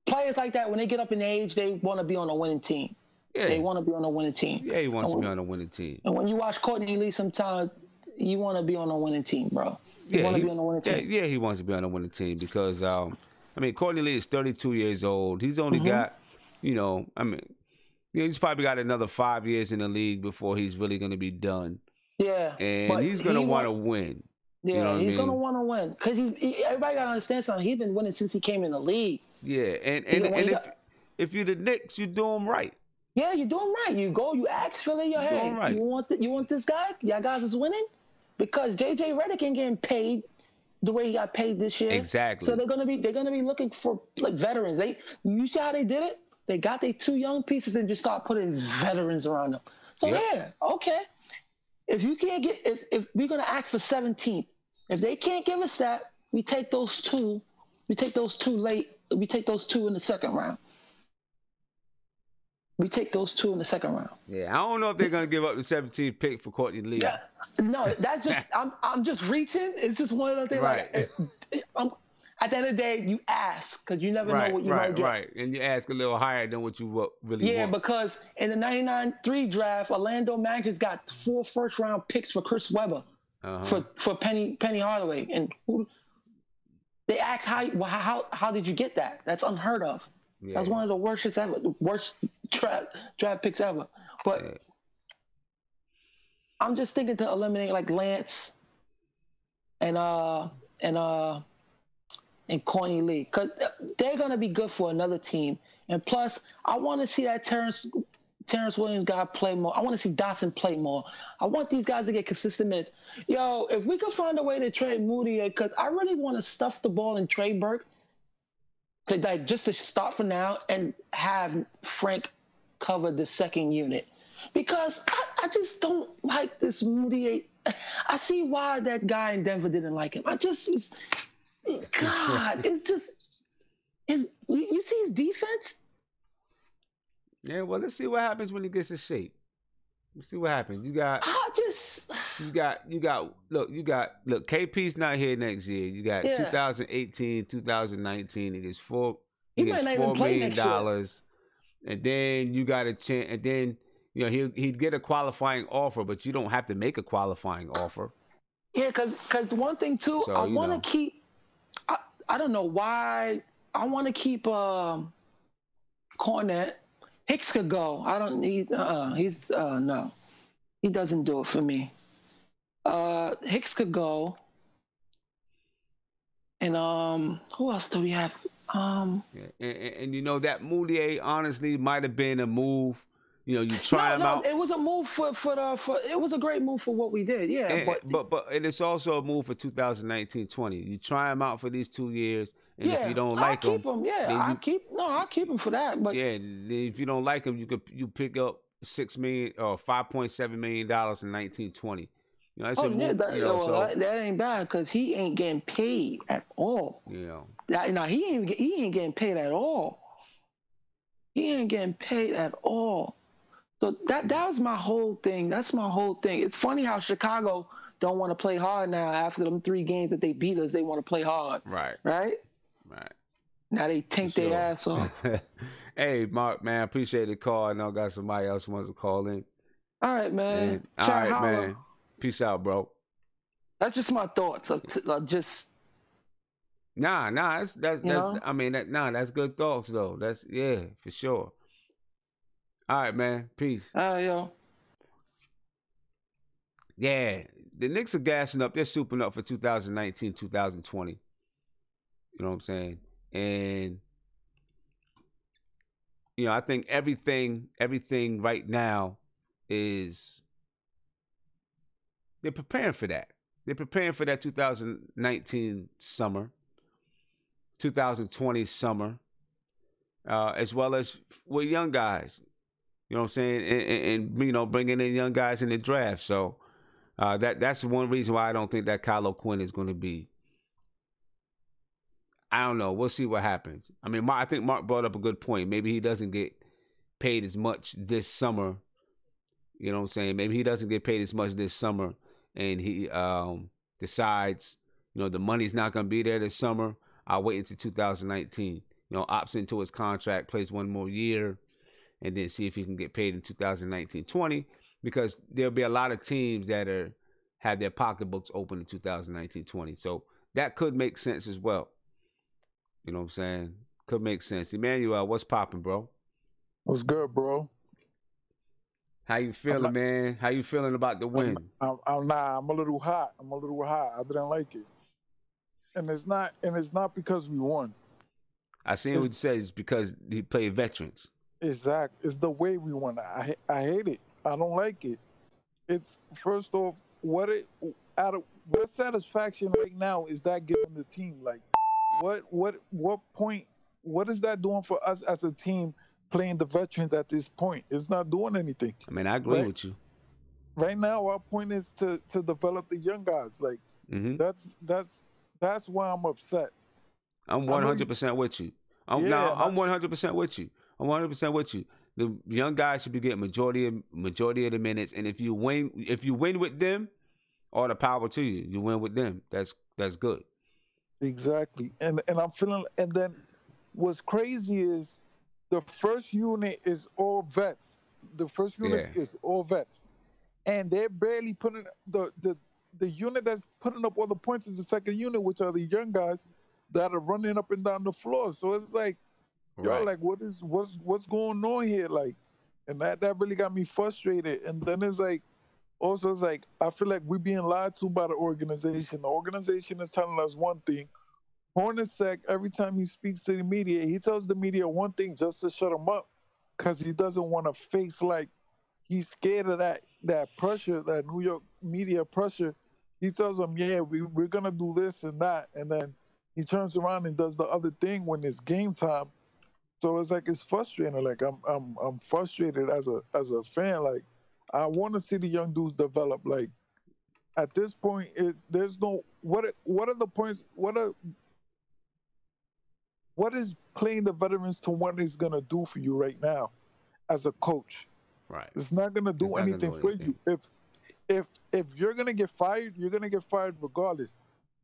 players like that, when they get up in age, they want to be on a winning team. Yeah. They want to be on a winning team. Yeah, he wants to be on a winning team. And when you watch Courtney Lee, sometimes you want to be on a winning team, bro. You want to be on a winning team. Yeah, he wants to be on a winning team because, I mean, Courtney Lee is 32 years old. He's only got, he's probably got another 5 years in the league before he's really going to be done. Yeah. And he's going to want to win. Yeah, you know he's going to want to win. Because everybody got to understand something. He's been winning since he came in the league. Yeah, and if you're the Knicks, you do him right. Yeah, you're doing right. You go, you ask Philly, hey, right. you want this guy? Y'all guys is winning? Because JJ Redick ain't getting paid the way he got paid this year. Exactly. So they're gonna be looking for like veterans. You see how they did it? They got their 2 young pieces and just start putting veterans around them. So yeah, okay. If you can't get if we're gonna ask for 17th, if they can't give us that, we take those two. We take those two late. We take those 2 in the second round. We take those 2 in the second round. Yeah, I don't know if they're gonna give up the 17th pick for Courtney Lee. Yeah, no, that's just I'm just reaching. It's just one of those things. Right. Like, at the end of the day, you ask because you never know what you might get. Right, and you ask a little higher than what you really want. Yeah, because in the 99-3 draft, Orlando Magic got 4 first-round picks for Chris Webber, for Penny Hardaway, and they asked how did you get that? That's unheard of. Yeah. That's one of the worst draft picks ever. But I'm just thinking to eliminate like Lance and Courtney Lee, because they're gonna be good for another team. And plus, I want to see that Terrence Williams guy play more. I want to see Dotson play more. I want these guys to get consistent minutes. Yo, if we could find a way to trade Moody, because I really want to stuff the ball and trade Burke. Like just to start for now and have Frank cover the second unit, because I just don't like this Moody. I see why that guy in Denver didn't like him. It's just you see his defense. Yeah, well, let's see what happens when he gets in shape. Let's see what happens. Look, KP's not here next year. You got 2018, 2019. He gets $4 million. And then you got a chance, and then he'd get a qualifying offer, but you don't have to make a qualifying offer. Yeah, because one thing too, so, I want to keep. I don't know why I want to keep Cornette. Hicks could go. I don't need. He's no. He doesn't do it for me. Hicks could go. And who else do we have? And that Moutier honestly might have been a move. You try him out. It was a move for it was a great move for what we did. Yeah, but it's also a move for 2019-20. You try him out for these 2 years, and if you don't like him, I'll keep him for that. But if you don't like him, you pick up $6 million or $5.7 million in 19-20. That ain't bad because he ain't getting paid at all. He ain't getting paid at all. He ain't getting paid at all. So that was my whole thing. That's my whole thing. It's funny how Chicago don't want to play hard now after them 3 games that they beat us. They want to play hard. Right. Now they tank their ass off. Hey, Mark, man, appreciate the call. I know I got somebody else who wants to call in. All right, man. All right, man. Peace out, bro. That's just my thoughts. Just that's that's good thoughts though. That's for sure. All right, man. Peace. Yo. Yeah, the Knicks are gassing up. They're souping up for 2019, 2020. You know what I'm saying? And I think everything right now is they're preparing for that. They're preparing for that 2019 summer, 2020 summer, as well as with young guys. You know what I'm saying? And bringing in young guys in the draft. So that's one reason why I don't think that Kyle O'Quinn is going to be. I don't know. We'll see what happens. I mean, I think Mark brought up a good point. Maybe he doesn't get paid as much this summer, You know what I'm saying? Maybe he doesn't get paid as much this summer, and he decides, the money's not going to be there this summer. I'll wait until 2019. Opts into his contract, plays one more year, and then see if he can get paid in 2019-20, because there'll be a lot of teams that have their pocketbooks open in 2019-20. So that could make sense as well. You know what I'm saying? Could make sense. Emmanuel, what's popping, bro? What's good, bro? How you feeling, man? How you feeling about the win? I'm a little hot. I didn't like it, and it's not because we won. I seen what you said. It's because he played veterans. Exactly. It's the way we won. I hate it. I don't like it. It's first off, what satisfaction right now is that giving the team? Like, what point? What is that doing for us as a team playing the veterans at this point? It's not doing anything. I mean, I agree with you. Right now, our point is to develop the young guys. Like, that's why I'm upset. I'm 100% with you. I'm 100% with you. I'm 100% with you. The young guys should be getting majority of the minutes, and if you win with them, all the power to you. You win with them. That's good. Exactly. And I'm feeling. And then what's crazy is the first unit is all vets. The first unit is all vets, and they're barely putting the unit that's putting up all the points is the second unit, which are the young guys that are running up and down the floor. So it's like, yo, like what's going on here? Like, and that really got me frustrated. And then it's like, also it's like, I feel like we're being lied to by the organization. The organization is telling us one thing. Hornacek, every time he speaks to the media, he tells the media one thing just to shut him up, because he doesn't want to face, like, he's scared of that pressure, that New York media pressure. He tells them, yeah, we're gonna do this and that, and then he turns around and does the other thing when it's game time. So it's like, it's frustrating. Like, I'm frustrated as a fan. Like, I want to see the young dudes develop. Like, at this point, there's no what are the points? What is playing the veterans to what is gonna do for you right now as a coach? Right. It's not gonna do anything for you. If you're gonna get fired, you're gonna get fired regardless.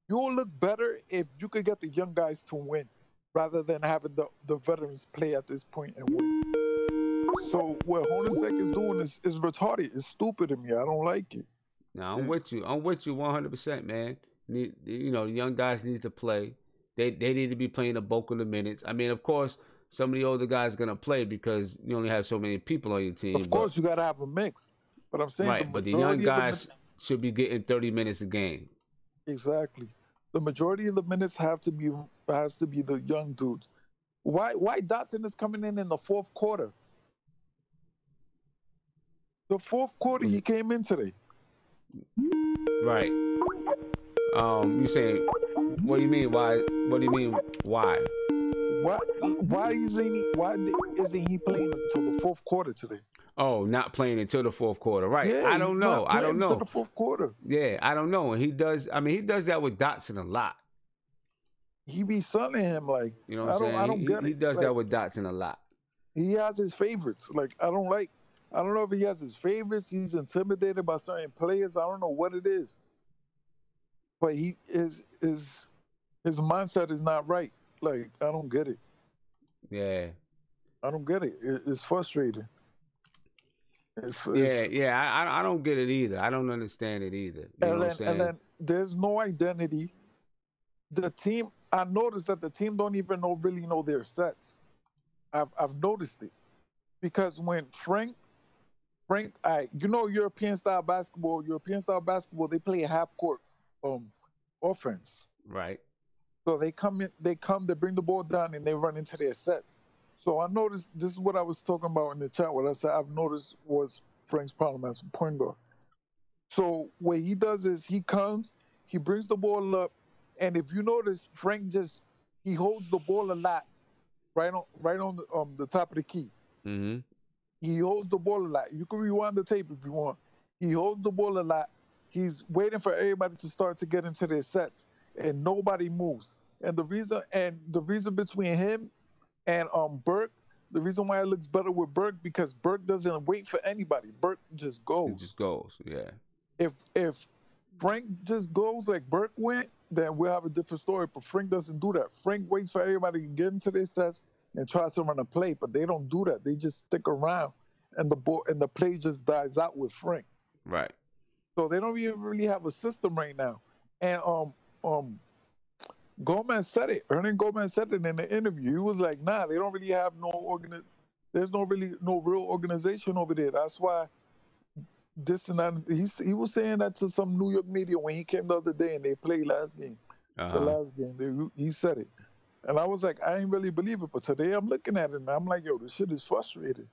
You'll look better if you could get the young guys to win, rather than having the veterans play at this point and win. So what Hornacek is doing is retarded. It's stupid to me. I don't like it. No, I'm with you 100%, man. The young guys need to play. They need to be playing the bulk of the minutes. I mean, of course, some of the older guys are gonna play because you only have so many people on your team. Of course, you gotta have a mix. But I'm saying, right. But the young guys should be getting 30 minutes a game. Exactly. The majority of the minutes has to be the young dudes. Why Dotson is coming in the fourth quarter? The fourth quarter he came in today. Right. You saying, what do you mean? Why? What do you mean? Why? Why isn't he playing until the fourth quarter today? Oh, not playing until the fourth quarter, right? Yeah, I don't know. Until the fourth quarter. Yeah, I don't know. And he does. I mean, he does that with Dotson a lot. He be sunning him, like, you know what I'm saying. I don't get it. He does that with Dotson a lot. He has his favorites. Like, I don't know if he has his favorites. He's intimidated by certain players. I don't know what it is. But his mindset is not right. Like, I don't get it. Yeah. I don't get it. It's frustrating. I don't get it either. I don't understand it either. You know what I'm saying? And then there's no identity. The team, I noticed that the team don't even really know their sets. I've noticed it. Because when Frank, European style basketball, they play a half court offense. Right. So they come, they bring the ball down and they run into their sets. So I noticed, this is what I was talking about in the chat, what I said I've noticed was Frank's problem as a point guard. So what he does is he comes, he brings the ball up, and if you notice, Frank he holds the ball a lot, right on the top of the key. Mm-hmm. He holds the ball a lot. You can rewind the tape if you want. He holds the ball a lot. He's waiting for everybody to start to get into their sets, and nobody moves. And the reason between him and Burke, The reason why it looks better with Burke because Burke doesn't wait for anybody. Burke just It goes. just goes. Yeah. If Frank just goes like Burke went, then we'll have a different story. But Frank doesn't do that. Frank waits for everybody to get into their sets and tries to run a play, but they don't do that. They just stick around, and the play just dies out with Frank. Right. So they don't even really have a system right now. And Gomez said it. Hernan Gomez said it in the interview. He was like, "Nah, they don't really have there's no real organization over there. That's why this and that." He was saying that to some New York media when he came the other day and they played last game. The last game, he said it, and I was like, I ain't really believe it. But today I'm looking at it and I'm like, yo, this shit is frustrating.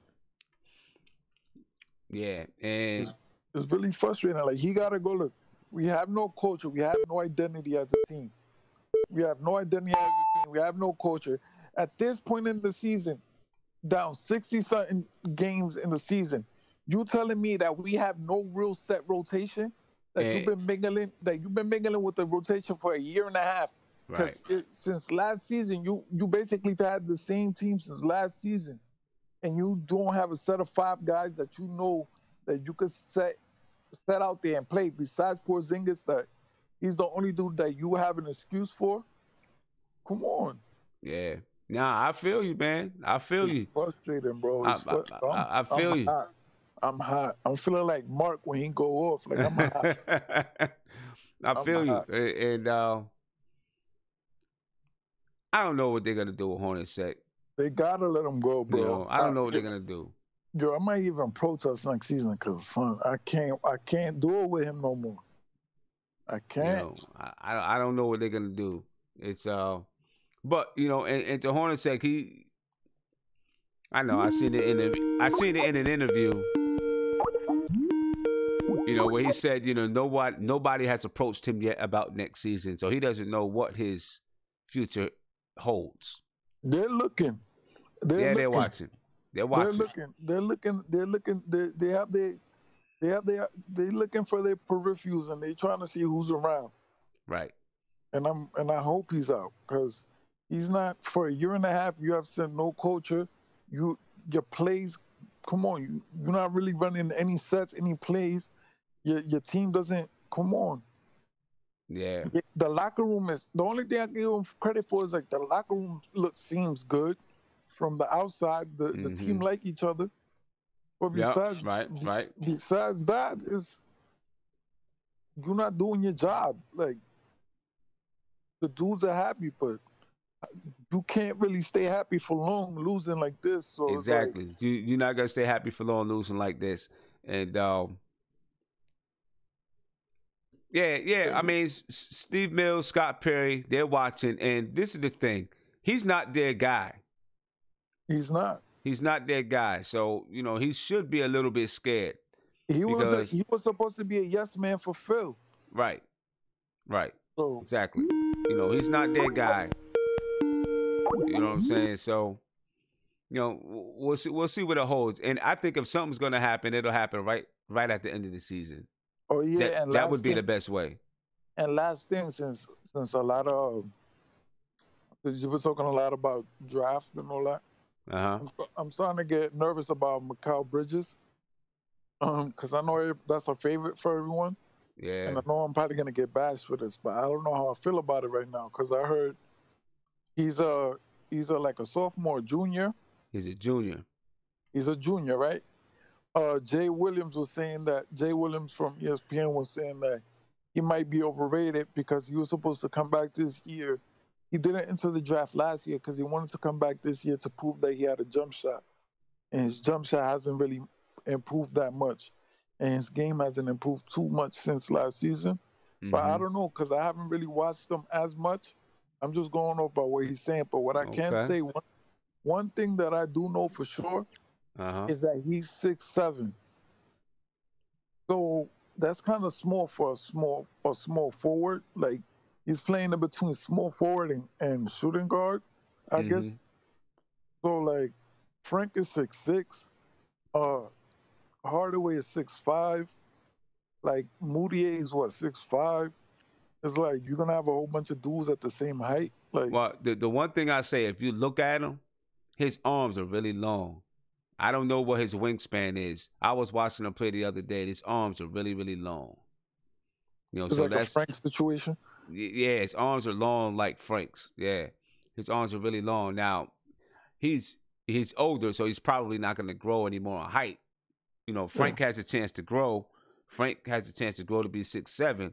Yeah, and it's really frustrating. Like he gotta go. Look, we have no culture. We have no identity as a team. We have no identity as a team. We have no culture. At this point in the season, down 60-something games in the season, you telling me that we have no real set rotation? That you've been mingling with the rotation for a year and a half. Because since last season, you basically had the same team since last season, and you don't have a set of 5 guys that you know that you could set out there and play. Besides Porzingis, that he's the only dude that you have an excuse for. Come on. Yeah. Nah, I feel you, man. I feel you. Frustrating, bro. I feel you. Hot. I'm hot. I'm feeling like Mark when he go off. Like I'm hot. I feel you. And I don't know what they're gonna do with Hornacek. They gotta let him go, bro. You know, I don't know what they're gonna do. Yo, I might even protest next season because son, I can't do it with him no more. I can't. You know, I don't know what they're gonna do. It's but you know, and to Hornacek, I know I seen it in an interview. You know, where he said, you know, nobody has approached him yet about next season, so he doesn't know what his future holds. They're looking. They're watching. They're watching. They're looking. They're looking for their peripherals and they're trying to see who's around. Right. And I hope he's out because he's not for a year and a half. You have sent no culture. Your plays. Come on, you're not really running any sets, any plays. Your team doesn't. Come on. Yeah. The locker room is the only thing I give him credit for is like the locker room seems good from the outside. The team like each other. But besides besides that is you're not doing your job. Like the dudes are happy, but you can't really stay happy for long losing like this. So exactly. Like, you're not gonna stay happy for long losing like this. And yeah. I mean, Steve Mills, Scott Perry, they're watching, and this is the thing: he's not their guy. He's not. He's not their guy. So you know, he should be a little bit scared. He was supposed to be a yes man for Phil. Right. So, exactly. You know, he's not their guy. You know what I'm saying? So, you know, we'll see what it holds. And I think if something's gonna happen, it'll happen right at the end of the season. Oh yeah, that would be the best way. And last thing, since a lot of you were talking a lot about draft and all that, I'm starting to get nervous about Mikal Bridges, because I know that's a favorite for everyone. Yeah. And I know I'm probably gonna get bashed for this, but I don't know how I feel about it right now because I heard he's like a sophomore, junior. He's a junior. He's a junior, right? Jay Williams from ESPN was saying that he might be overrated because he was supposed to come back this year. He didn't enter the draft last year because he wanted to come back this year to prove that he had a jump shot. And his jump shot hasn't really improved that much. And his game hasn't improved too much since last season. But I don't know because I haven't really watched him as much. I'm just going off by what he's saying. But what I can say, one thing that I do know for sure is that he's 6'7". So that's kind of small for a small forward. Like he's playing in between small forward and shooting guard, I guess. So like Frank is 6'6". Hardaway is 6'5". Like Moutier is 6'5". It's like you're gonna have a whole bunch of dudes at the same height. Like, well, the one thing I say, if you look at him, his arms are really long. I don't know what his wingspan is. I was watching him play the other day. His arms are really, really long. It's So like a that's Frank situation. yeah. His arms are long like Frank's. Yeah, his arms are really long. Now he's older, so he's probably not going to grow any more in height. Frank has a chance to grow. Frank has a chance to grow to be 6'7".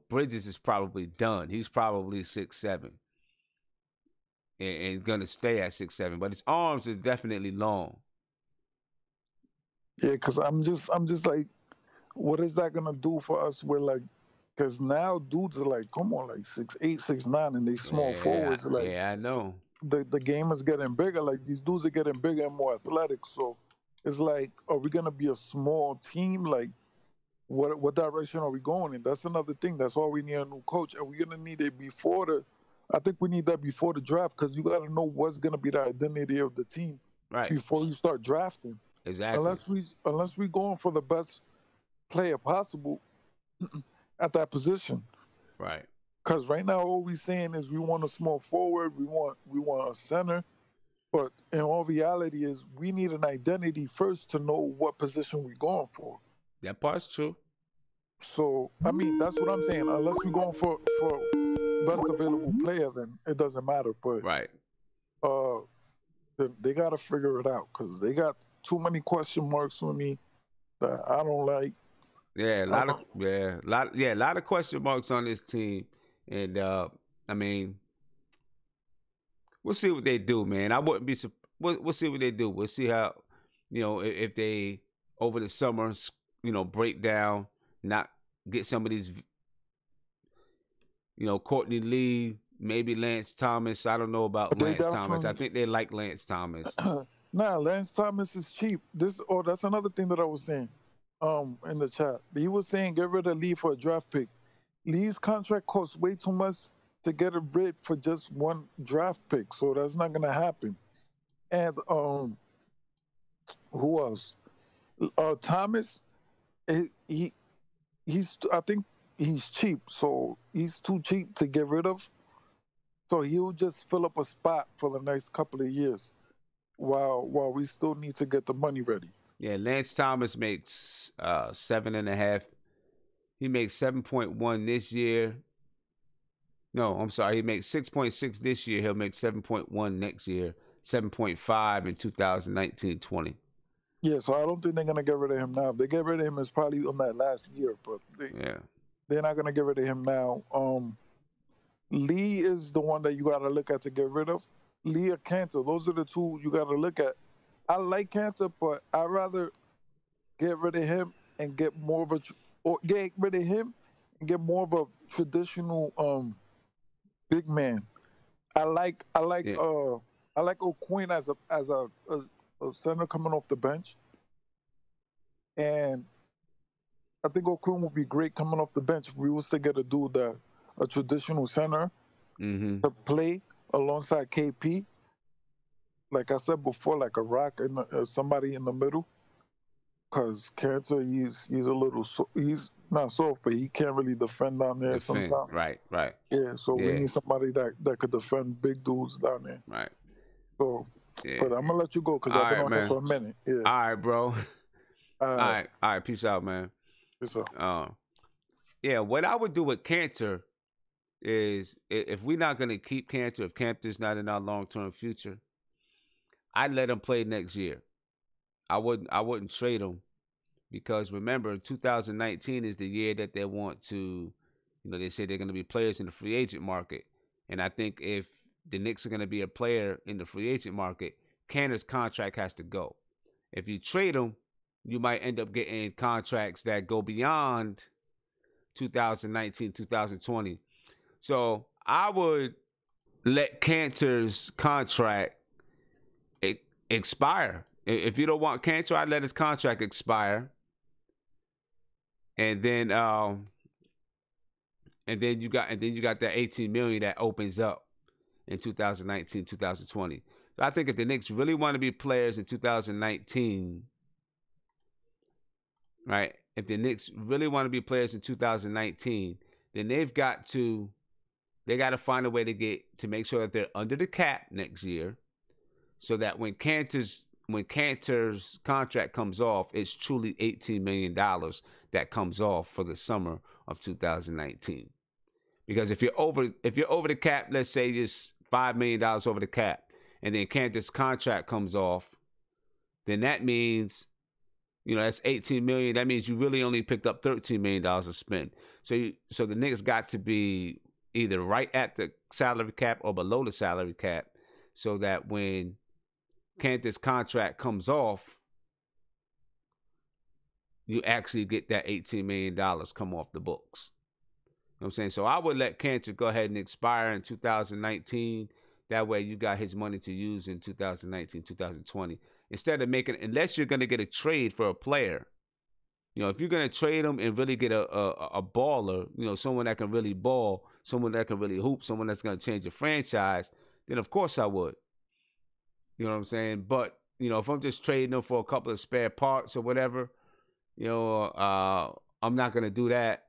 Bridges is probably done. He's probably 6'7", and he's gonna stay at 6'7". But his arms is definitely long. Yeah, because I'm just like, what is that gonna do for us? We're like, because now dudes are like, come on, like 6'8", 6'9", and they small forwards. Like, yeah, I know. The game is getting bigger. Like these dudes are getting bigger and more athletic. So it's like, are we gonna be a small team? Like, what direction are we going in? That's another thing. That's why we need a new coach, and we're gonna need it before the. I think we need that before the draft because you got to know what's gonna be the identity of the team before you start drafting. Exactly. Unless we going for the best player possible at that position. Right. Because right now all we're saying is we want a small forward, we want a center, but in all reality is we need an identity first to know what position we're going for. That part's true. So I mean that's what I'm saying. Unless we're going for best available player, then it doesn't matter. But right. They gotta figure it out because they got too many question marks on me that I don't like. Yeah, a lot of question marks on this team, and I mean, we'll see what they do, man. I wouldn't be. We'll see what they do. We'll see how, if they over the summer, break down, not get some of these, Courtney Lee, maybe Lance Thomas. I don't know about Lance Thomas. I think they like Lance Thomas. Nah, Lance Thomas is cheap. That's another thing that I was saying in the chat. He was saying get rid of Lee for a draft pick. Lee's contract costs way too much to get rid for just one draft pick, so that's not gonna happen. And who else? Thomas, he's I think he's cheap, so he's too cheap to get rid of. So he'll just fill up a spot for the next couple of years while we still need to get the money ready. Yeah, Lance Thomas makes 7.5. He makes 7.1 this year. No, I'm sorry. He makes 6.6 this year. He'll make 7.1 next year. 7.5 in 2019-20. Yeah, so I don't think they're gonna get rid of him now. If they get rid of him, it's probably on that last year, but they're not gonna get rid of him now. Lee is the one that you gotta look at to get rid of. Lee or Cantor, those are the two you gotta look at. I like Cantor, but I'd rather get rid of him and get more of a traditional big man. I like O'Quinn as a center coming off the bench, and I think O'Quinn would be great coming off the bench if we was to get a dude that a traditional center to play alongside KP. Like I said before, like a rock and somebody in the middle. Cause Cantor, he's not soft, but he can't really defend down there sometimes. Right. Yeah, so we need somebody that could defend big dudes down there. Right. So, but I'm gonna let you go because I've been on here for a minute. Yeah. All right, bro. All right. Peace out, man. Peace out. Yeah, what I would do with Cantor is if we're not gonna keep Cantor, if Cantor's not in our long-term future, I'd let him play next year. I wouldn't trade him because remember 2019 is the year that they want to, they say they're going to be players in the free agent market. And I think if the Knicks are going to be a player in the free agent market, Cantor's contract has to go. If you trade him, you might end up getting contracts that go beyond 2019, 2020. So I would let Cantor's contract expire. If you don't want Cantor, I'd let his contract expire, and then you got that $18 million that opens up in 2019, 2020. So I think if the Knicks really want to be players in 2019, right? If the Knicks really want to be players in 2019, then they've got to they got to find a way to make sure that they're under the cap next year, so that when Cantor's contract comes off, it's truly $18 million that comes off for the summer of 2019. Because if you're over the cap, let's say it's $5 million over the cap, and then Cantor's contract comes off, then that means, that's $18 million. That means you really only picked up $13 million to spend. So the Knicks got to be either right at the salary cap or below the salary cap, so that when Cantor's contract comes off, you actually get that $18 million come off the books. You know what I'm saying? So I would let Cantor go ahead and expire in 2019. That way you got his money to use in 2019, 2020. Instead of unless you're going to get a trade for a player. If you're going to trade him and really get a baller, someone that can really ball, someone that can really hoop, someone that's going to change the franchise, then of course I would. You know what I'm saying? But, if I'm just trading them for a couple of spare parts or whatever, I'm not going to do that.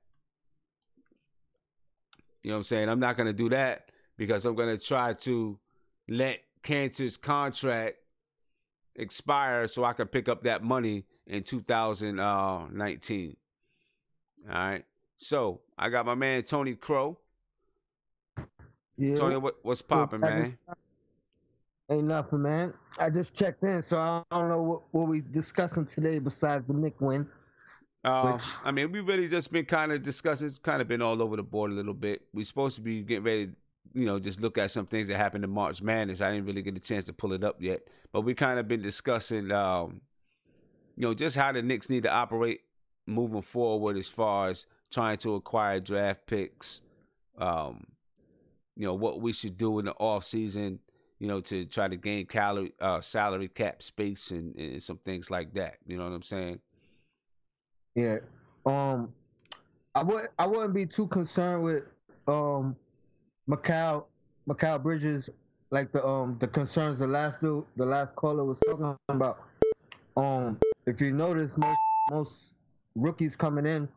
You know what I'm saying? I'm not going to do that because I'm going to try to let Cantor's contract expire so I can pick up that money in 2019. All right. So I got my man Tony Crow. Yeah. Tony, what's popping, man? Ain't nothing, man. I just checked in, so I don't know what we discussing today besides the Knicks win. I mean, we really just been kind of discussing. It's kind of been all over the board a little bit. We're supposed to be getting ready to, just look at some things that happened in March Madness. I didn't really get a chance to pull it up yet. But we kind of been discussing, just how the Knicks need to operate moving forward as far as trying to acquire draft picks, what we should do in the offseason, to try to gain salary cap space and some things like that. You know what I'm saying? Yeah. I wouldn't be too concerned with Mikal Bridges, like the concerns the last caller was talking about. If you notice, most rookies coming in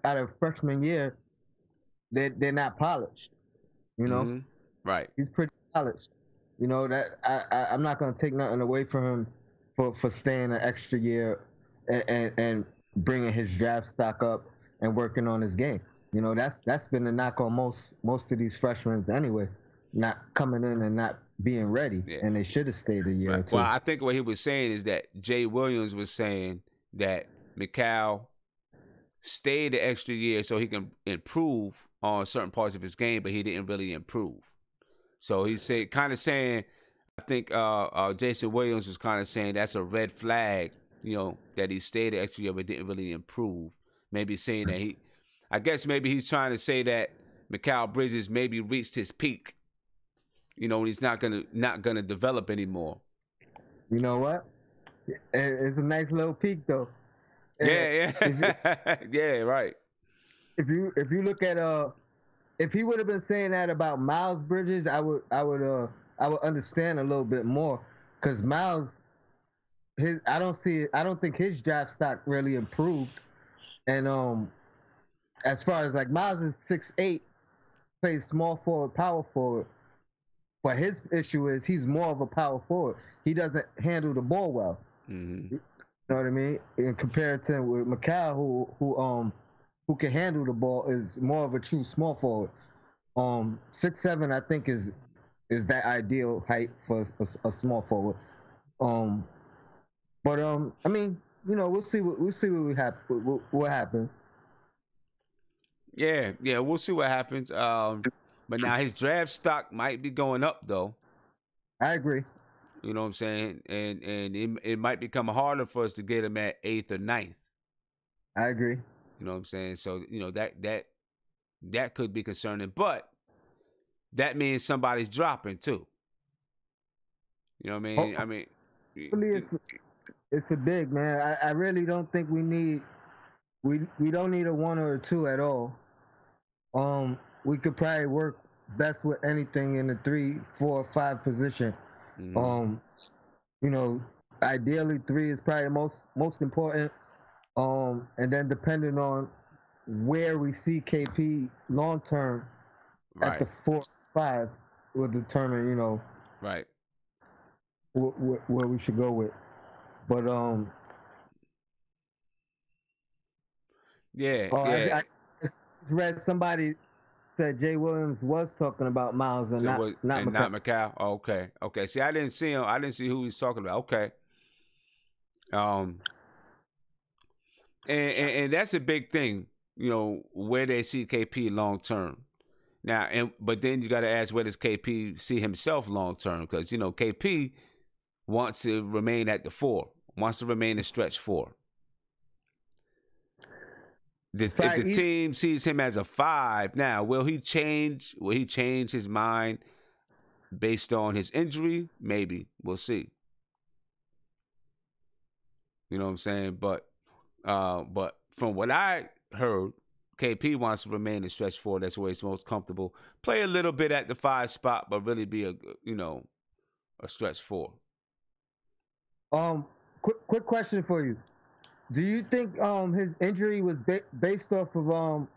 out of freshman year, they're not polished. Mm-hmm. Right. He's pretty polished. That I'm not gonna take nothing away from him for staying an extra year and bringing his draft stock up and working on his game. That's been a knock on most of these freshmen anyway, not coming in and not being ready, and they should have stayed a year or two. Well, I think what he was saying is that Jay Williams was saying that Mikal stayed the extra year so he can improve on certain parts of his game, but he didn't really improve. So he said, kind of saying, I think Jason Williams was kind of saying that's a red flag, that he stayed the extra year but didn't really improve. Maybe saying that maybe he's trying to say that Mikal Bridges maybe reached his peak. He's not gonna develop anymore. You know what? It's a nice little peak though. Yeah. Yeah, right. If you look at if he would have been saying that about Miles Bridges, I would understand a little bit more, because Miles, I don't think his draft stock really improved, and as far as like Miles is 6'8", plays small forward, power forward, but his issue is he's more of a power forward. He doesn't handle the ball well. Mm-hmm. You know what I mean? In comparison with Mikal, who can handle the ball, is more of a true small forward. 6'7", I think is that ideal height for a small forward. But I mean, we'll see what happens. Yeah, we'll see what happens. But now his draft stock might be going up though. I agree. You know what I'm saying? And it might become harder for us to get him at 8th or 9th. I agree. You know what I'm saying? So, that could be concerning. But that means somebody's dropping too. You know what I mean? It's a big, man. I really don't think we don't need a 1 or a 2 at all. We could probably work best with anything in the 3, 4, 5 position. Mm-hmm. Ideally 3 is probably most important. And then depending on where we see KP long term, at the 4-5 will determine, right, where we should go with. But yeah. I read somebody said Jay Williams was talking about Miles and not McCall. Oh, okay. See, I didn't see him. I didn't see who he's talking about. Okay. And that's a big thing, where they see KP long term. Now, but then you got to ask, where does KP see himself long term? Because KP wants to remain at the 4, wants to remain a stretch 4. If the team sees him as a 5, now will he change? Will he change his mind based on his injury? Maybe. We'll see. You know what I'm saying? But from what I heard, KP wants to remain a stretch 4. That's where he's most comfortable. Play a little bit at the 5 spot, but really be a stretch 4. Quick question for you. Do you think his injury was based off of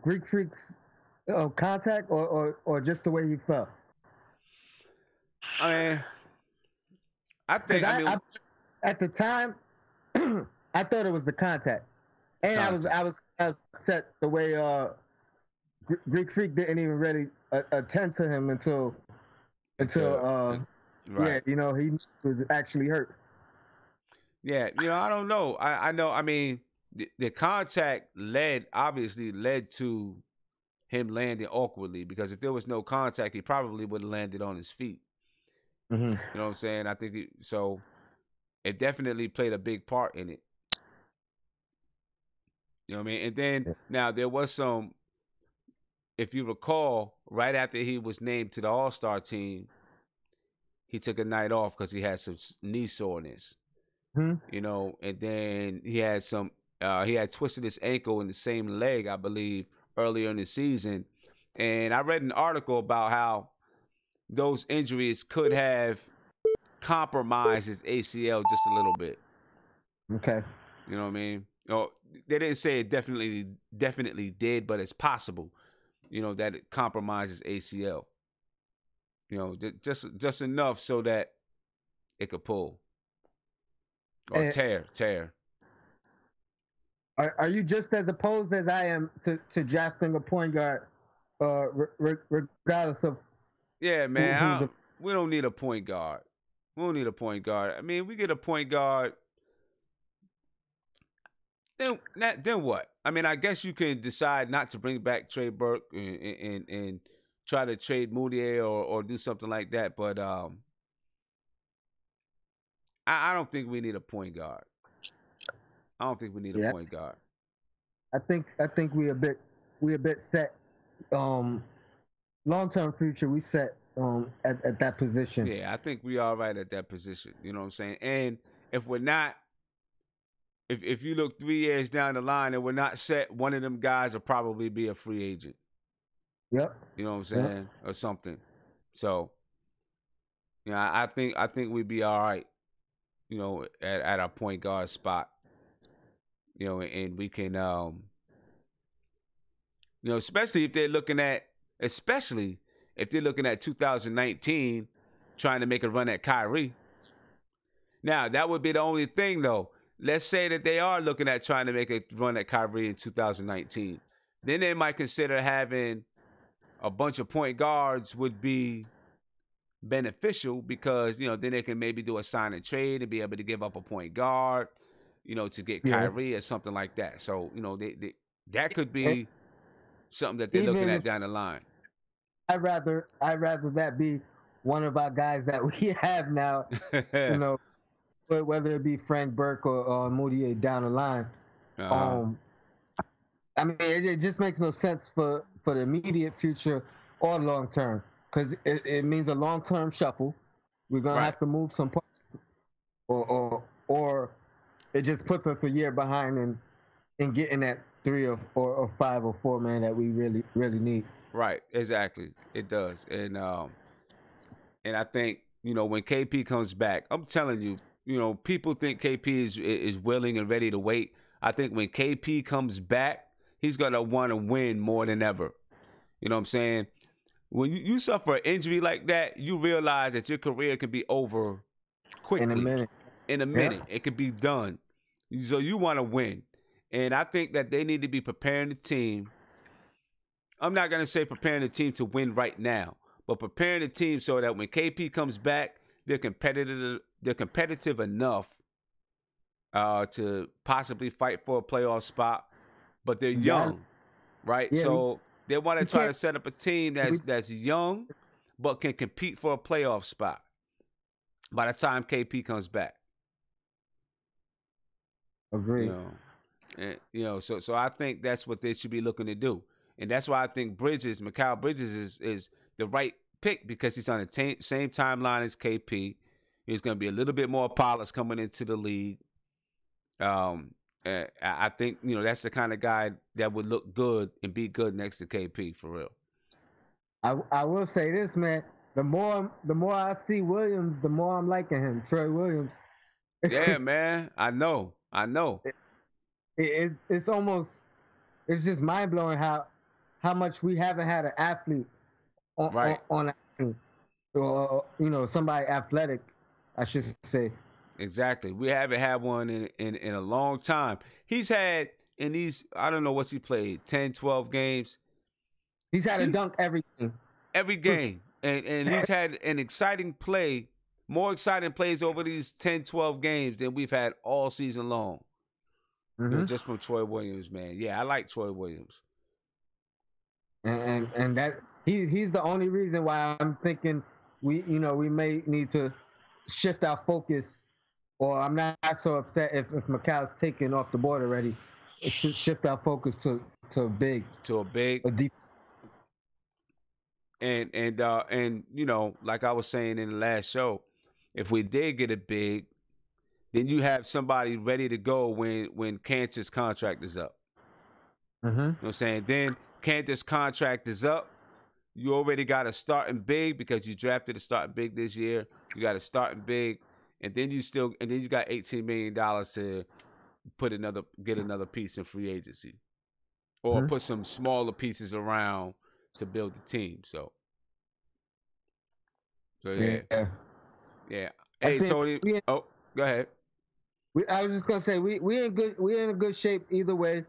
Greek Freak's contact or just the way he felt? I think at the time I thought it was the contact, and I was upset the way Greek Freak didn't even really attend to him until right. He was actually hurt. Yeah, I don't know. I know. I mean, the contact obviously led to him landing awkwardly, because if there was no contact, he probably would have landed on his feet. Mm-hmm. You know what I'm saying? I think so. It definitely played a big part in it. You know what I mean? And then now there was some, if you recall, right after he was named to the All-Star team, he took a night off because he had some knee soreness. Mm-hmm. And then he had he had twisted his ankle in the same leg, I believe, earlier in the season. And I read an article about how those injuries could have compromised his ACL just a little bit. Okay. You know what I mean? They didn't say it definitely did, but it's possible, that it compromises ACL. Just enough so that it could pull. Or tear. Are you just as opposed as I am to drafting a point guard, regardless of? Yeah, man. We don't need a point guard. We don't need a point guard. I mean, we get a point guard. Then what? I mean, I guess you can decide not to bring back Trey Burke and try to trade Moutier or do something like that. But I don't think we need a point guard. I don't think we need a point guard. I think we a bit set. Long-term future, we set at that position. Yeah, I think we are right at that position. You know what I'm saying? And if we're not, if you look 3 years down the line and we're not set, one of them guys will probably be a free agent. Yep. You know what I'm saying? Yep. Or something. So, I think we'd be all right. At our point guard spot. And we can, especially if they're looking at 2019, trying to make a run at Kyrie. Now, that would be the only thing, though. Let's say that they are looking at trying to make a run at Kyrie in 2019. Then they might consider having a bunch of point guards would be beneficial, because, then they can maybe do a sign and trade and be able to give up a point guard, to get Kyrie or something like that. So, that could be something that they're looking at down the line. I'd rather that be one of our guys that we have now, whether it be Frank Burke or Moutier down the line. Uh-huh. I mean, it just makes no sense for the immediate future or long term, because it means a long term shuffle. We're gonna have to move some parts, or it just puts us a year behind in getting that 3 or 5 or 4 man that we really really need. Right, exactly. It does, and I think when KP comes back, I'm telling you, people think KP is willing and ready to wait. I think when KP comes back, he's gonna want to win more than ever. You know what I'm saying? When you suffer an injury like that, you realize that your career can be over quickly. In a minute. In a minute, it could be done. So you want to win, and I think that they need to be preparing the team. I'm not gonna say preparing the team to win right now, but preparing the team so that when KP comes back, they're competitive. They're competitive enough to possibly fight for a playoff spot, but they're young, right? Yeah, so they want to try to set up a team that's young, but can compete for a playoff spot by the time KP comes back. Agree. So I think that's what they should be looking to do, and that's why I think Mikal Bridges is the right pick, because he's on the same timeline as KP. He's going to be a little bit more polished coming into the league. I think that's the kind of guy that would look good and be good next to KP for real. I will say this, man. The more I see Williams, the more I'm liking him. Troy Williams. Yeah, man. I know. It's almost, it's just mind blowing how much we haven't had an athlete on a team, or somebody athletic, I should say. Exactly. We haven't had one in a long time. He's had in these, I don't know what's he played, 10, 12 games. He's had a dunk every game. Every game. And he's had an exciting play, more exciting plays over these 10, 12 games than we've had all season long. Just from Troy Williams, man. Yeah, I like Troy Williams. And that he's the only reason why I'm thinking we may need to shift our focus. Or I'm not so upset if Mikal's taken off the board already. It should shift our focus to a big. A deep. And like I was saying in the last show, if we did get a big, then you have somebody ready to go when Cantor's contract is up. You know what I'm saying? Then Cantor's contract is up. You already got a starting big because you drafted a starting big this year. You got a starting big. And then you got $18 million to get another piece in free agency, or put some smaller pieces around to build the team. So yeah. Hey Tony, go ahead. I was just gonna say we're in a good shape either way.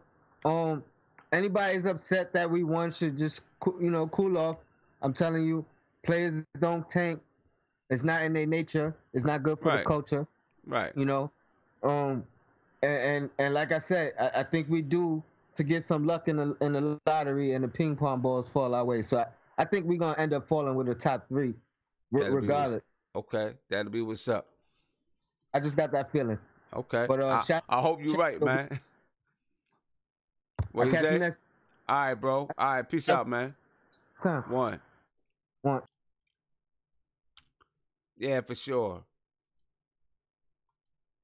Anybody's upset that we won should just cool off. I'm telling you, players don't tank. It's not in their nature. It's not good for the culture. Right. And like I said, I think we do to get some luck in the lottery, and the ping pong balls fall our way. So I think we're gonna end up falling with the top three, regardless. That'll be what's up. I just got that feeling. Okay. But I hope you're right, man. What you say? All right, bro. All right, peace out, man. One. Yeah, for sure.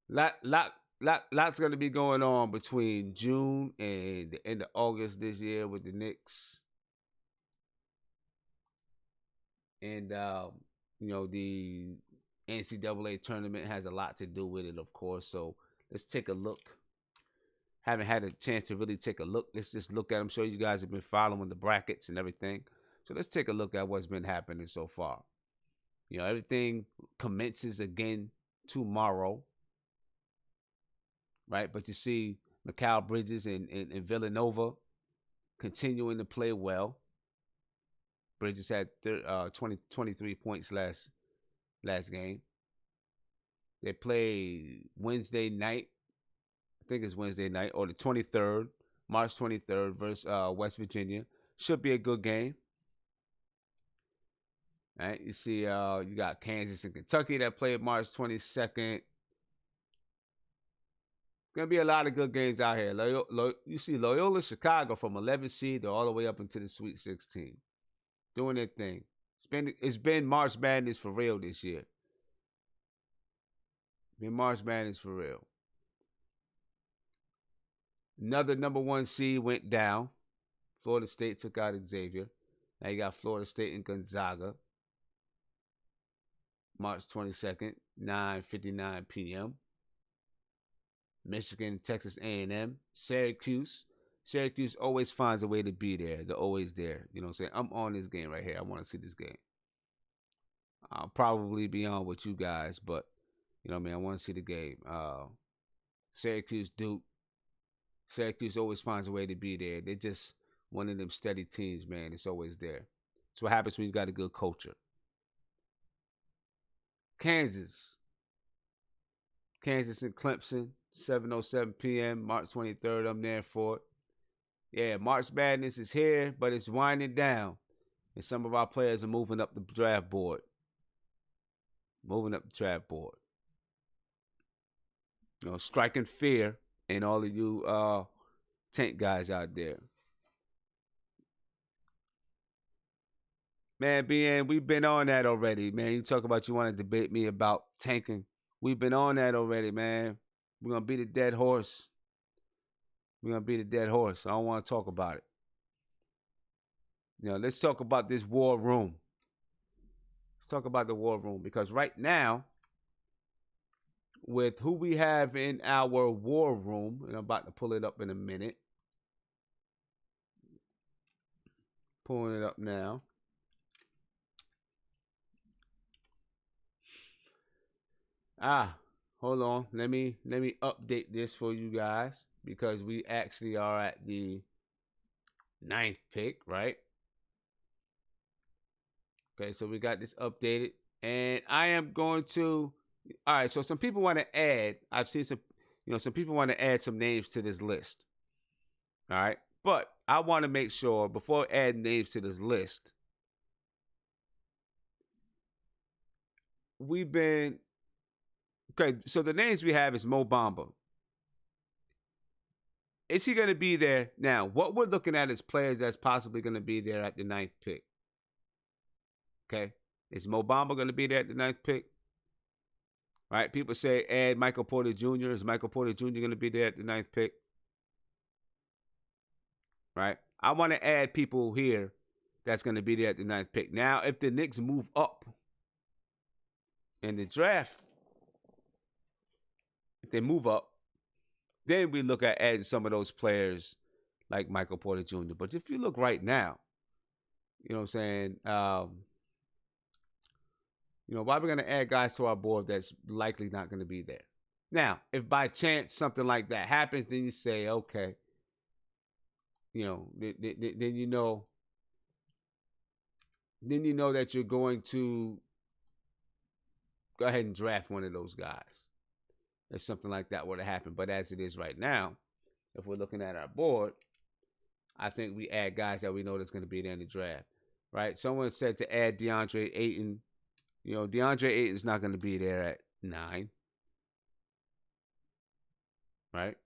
Lots going to be going on between June and the end of August this year with the Knicks. And, the NCAA tournament has a lot to do with it, of course. So let's take a look. Haven't had a chance to really take a look. Let's just look at them. I'm sure you guys have been following the brackets and everything. So let's take a look at what's been happening so far. Everything commences again tomorrow, right? But you see Mikal Bridges and Villanova continuing to play well. Bridges had 23 points last game. They play Wednesday night. I think it's Wednesday night, or the 23rd, March 23rd versus West Virginia. Should be a good game. All right, you see, you got Kansas and Kentucky that play March 22nd. Gonna be a lot of good games out here. You see Loyola Chicago from 11 seed all the way up into the Sweet 16, doing their thing. It's been March Madness for real this year. Been March Madness for real. Another number 1 seed went down. Florida State took out Xavier. Now you got Florida State and Gonzaga. March 22nd, 9:59 p.m. Michigan, Texas A&M, Syracuse Syracuse always finds a way to be there. They're always there. You know what I'm saying? I'm on this game right here. I want to see this game. I'll probably be on with you guys, but you know what I mean? I want to see the game. Syracuse, Duke. Syracuse always finds a way to be there. They're just one of them steady teams, man. It's always there. It's what happens when you got a good culture. Kansas and Clemson, 7:07 p.m., March 23rd. I'm there for it. Yeah, March Madness is here, but it's winding down. And some of our players are moving up the draft board. You know, striking fear in all of you tank guys out there. Man, BN, we've been on that already, man. You talk about you want to debate me about tanking. We've been on that already, man. We're going to beat a dead horse. I don't want to talk about it. You know, let's talk about this war room. Let's talk about the war room. Because right now, with who we have in our war room, and I'm about to pull it up in a minute. Pulling it up now. Hold on. Let me update this for you guys, because we actually are at the 9th pick, right? Okay, so we got this updated, and I am going to. All right, so some people want to add. I've seen some people want to add some names to this list. All right, but I want to make sure before adding names to this list, we've been. Okay, so the names we have is Mo Bamba. Is he going to be there? Now, what we're looking at is players that's possibly going to be there at the 9th pick. Okay, is Mo Bamba going to be there at the 9th pick? All right, people say add Michael Porter Jr. Is Michael Porter Jr. going to be there at the 9th pick? Right, I want to add people here that's going to be there at the 9th pick. Now, if the Knicks move up in the draft, if they move up, then we look at adding some of those players like Michael Porter Jr. But if you look right now, you know what I'm saying? You know, why we're going to add guys to our board that's likely not going to be there. Now, if by chance something like that happens, then you say, okay, you know, then you know that you're going to go ahead and draft one of those guys if something like that were to happen. But as it is right now, if we're looking at our board, I think we add guys that we know that's going to be there in the draft, right? Someone said to add DeAndre Ayton. You know, DeAndre Ayton's not going to be there at 9, right?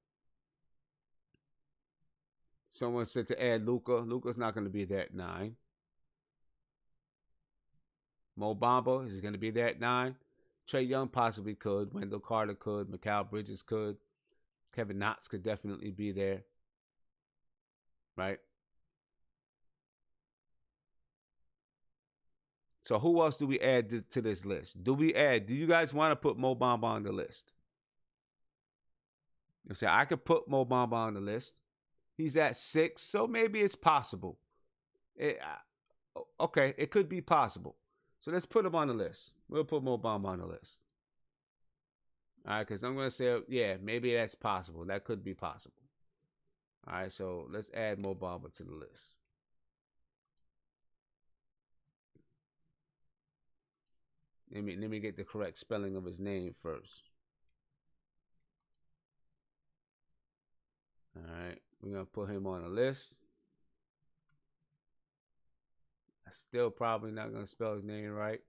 Someone said to add Luka. Luka's not going to be there at 9. Mo Bamba is going to be there at 9. Trae Young possibly could. Wendell Carter could. Mikal Bridges could. Kevin Knox could definitely be there, right? So who else do we add to this list? Do you guys want to put Mo Bamba on the list? You say, I could put Mo Bamba on the list. He's at 6, so maybe it's possible. Okay, it could be possible. So let's put him on the list. We'll put Mo Bamba on the list. All right, because I'm going to say, yeah, maybe that's possible. That could be possible. All right, so let's add Mo Bamba to the list. Let me get the correct spelling of his name first. All right, we're going to put him on the list. I'm still probably not going to spell his name right.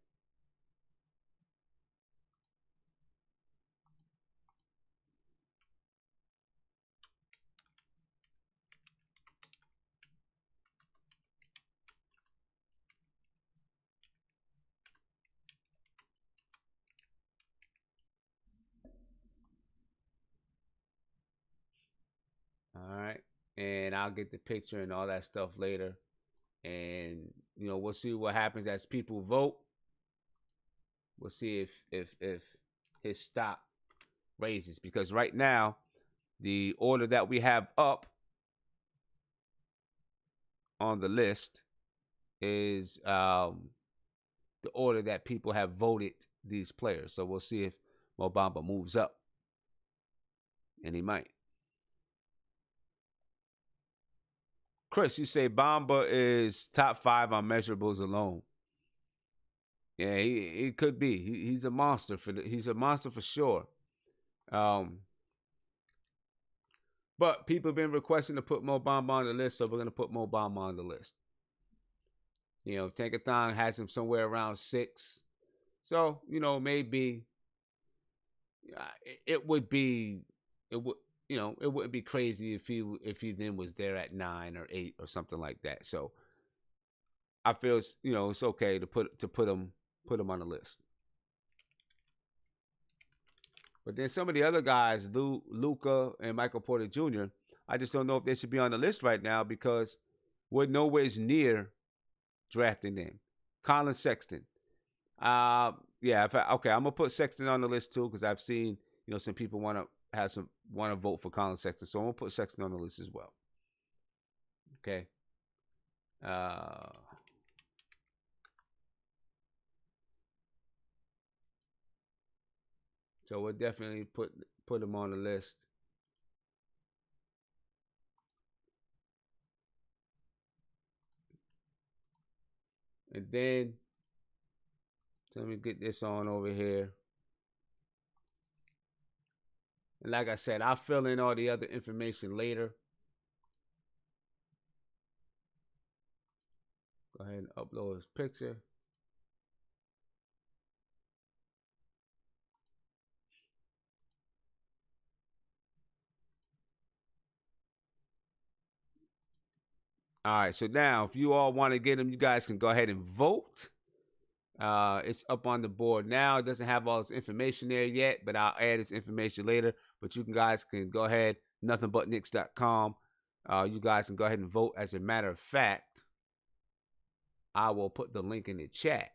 All right, and I'll get the picture and all that stuff later. And, you know, we'll see what happens as people vote. We'll see if his stock raises. Because right now, the order that we have up on the list is the order that people have voted these players. So we'll see if Mo Bamba moves up. And he might. Chris, you say Bamba is top 5 on measurables alone. Yeah, he could be. He's a monster he's a monster for sure. But people have been requesting to put Mo Bamba on the list, so we're gonna put Mo Bamba on the list. You know, Tankathon has him somewhere around 6. So, you know, maybe it would be it would you know, it wouldn't be crazy if he then was there at 9 or 8 or something like that. So I feel it's okay to put him on the list. But then some of the other guys, Luka and Michael Porter Jr., I just don't know if they should be on the list right now because we're nowhere near drafting them. Colin Sexton. I'm gonna put Sexton on the list too because I've seen some people want to vote for Colin Sexton, so I'm gonna put Sexton on the list as well. Okay. So we'll definitely put him on the list. And then let me get this on over here. And like I said, I'll fill in all the other information later. Go ahead and upload his picture. All right, so now if you all want to get him, you guys can go ahead and vote. It's up on the board now. It doesn't have all this information there yet, but I'll add this information later. But you guys can go ahead, nothingbutnicks.com. You guys can go ahead and vote. As a matter of fact, I will put the link in the chat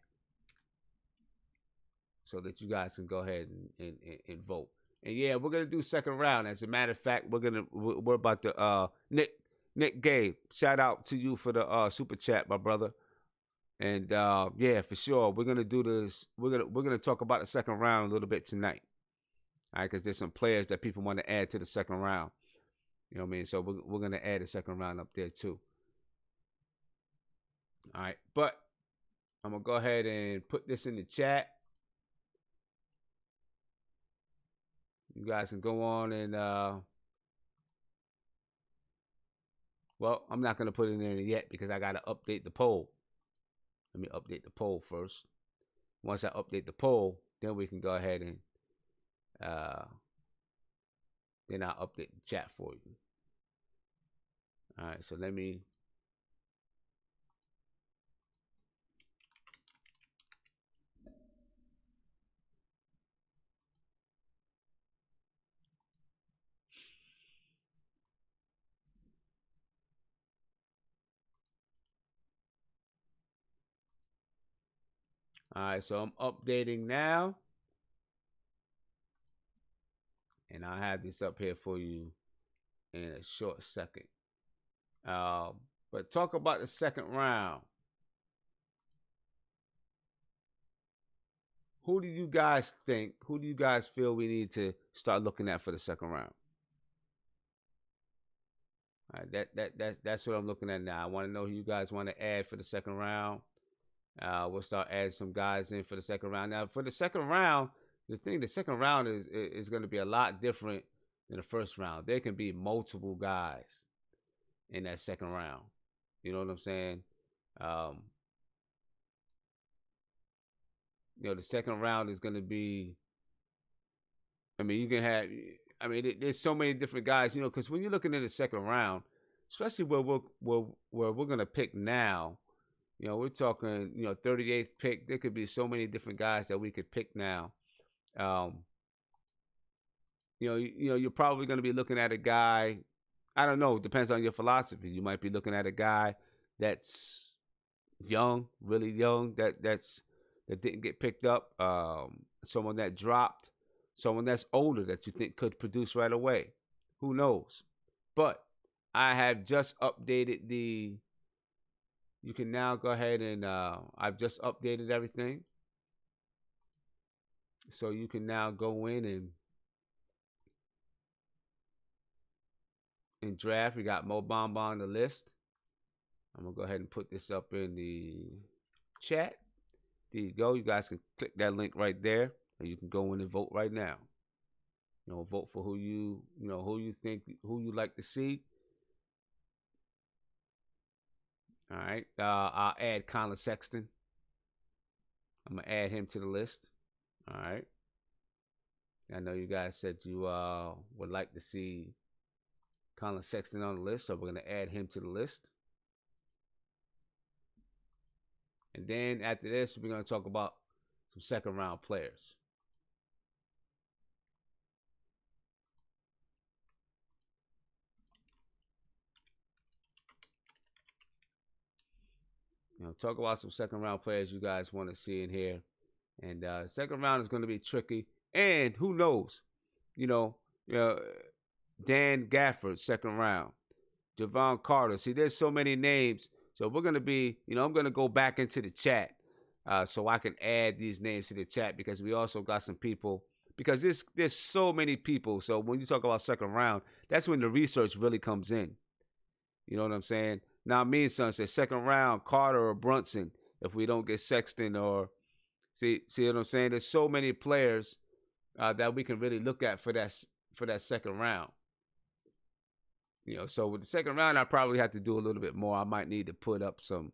so that you guys can go ahead and vote. And yeah, we're gonna do second round. As a matter of fact, we're about to Nick Gabe, shout out to you for the super chat, my brother. And yeah, for sure, we're gonna do this. We're gonna talk about the second round a little bit tonight. All right, because there's some players that people want to add to the second round. You know what I mean? So we're gonna add a second round up there too. All right, but I'm gonna go ahead and put this in the chat. You guys can go on and well, I'm not gonna put it in there yet because I gotta update the poll. Let me update the poll first. Once I update the poll, then we can go ahead and then I'll update the chat for you. All right, so let me All right, so I'm updating now. And I'll have this up here for you in a short second. But talk about the second round. Who do you guys feel we need to start looking at for the second round? All right, that's what I'm looking at now. I want to know who you guys want to add for the second round. We'll start adding some guys in for the second round. Now, for the second round, the second round is going to be a lot different than the first round. There can be multiple guys in that second round. You know what I'm saying? The second round is going to be. I mean, you can have. I mean, there's so many different guys. Because when you're looking at the second round, especially where we're going to pick now. We're talking, 38th pick. There could be so many different guys that we could pick now. You're probably going to be looking at a guy. I don't know. It depends on your philosophy. You might be looking at a guy that's young, really young, that didn't get picked up. Someone that dropped. Someone that's older that you think could produce right away. Who knows? But I have just updated the you can now go ahead and I've just updated everything. So you can now go in and draft. We got Mo Bamba on the list. I'm gonna go ahead and put this up in the chat. There you go. You guys can click that link right there, and you can go in and vote right now. You know, vote for who you think, who you like to see. All right. I'll add Colin Sexton. I'm gonna add him to the list. All right. I know you guys said you would like to see Colin Sexton on the list, so we're gonna add him to the list. And then after this, we're gonna talk about some second round players. You know, talk about some second round players you guys want to see in here. And second round is going to be tricky. And who knows? You know, Dan Gafford, second round. Javon Carter. See, there's so many names. So we're going to be, I'm going to go back into the chat so I can add these names to the chat, because we also got some people. Because there's so many people. So when you talk about second round, that's when the research really comes in. You know what I'm saying? Now, me and son said second round, Carter or Brunson, if we don't get Sexton or see what I'm saying? There's so many players that we can really look at for that second round. So with the second round, I probably have to do a little bit more. I might need to put up some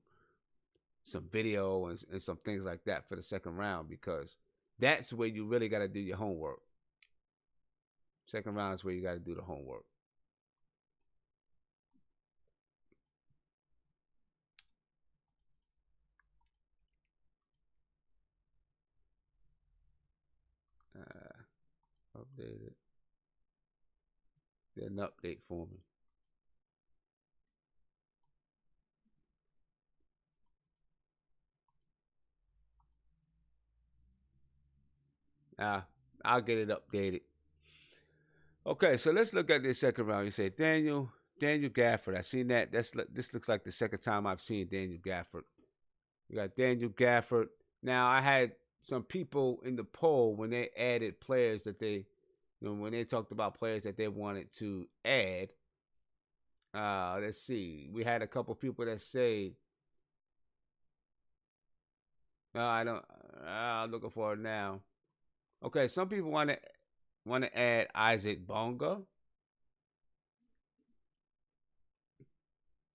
video and some things like that for the second round, because that's where you really got to do your homework. Second round is where you got to do the homework. Updated. Did an update for me. I'll get it updated. Okay, so let's look at this second round. You say Daniel Gafford. I seen that. This looks like the second time I've seen Daniel Gafford. We got Daniel Gafford. Now, I had some people in the poll when they added players that they, when they talked about players that they wanted to add. Let's see. We had a couple people that say, I'm looking for it now. Okay, some people want to add Isaac Bonga.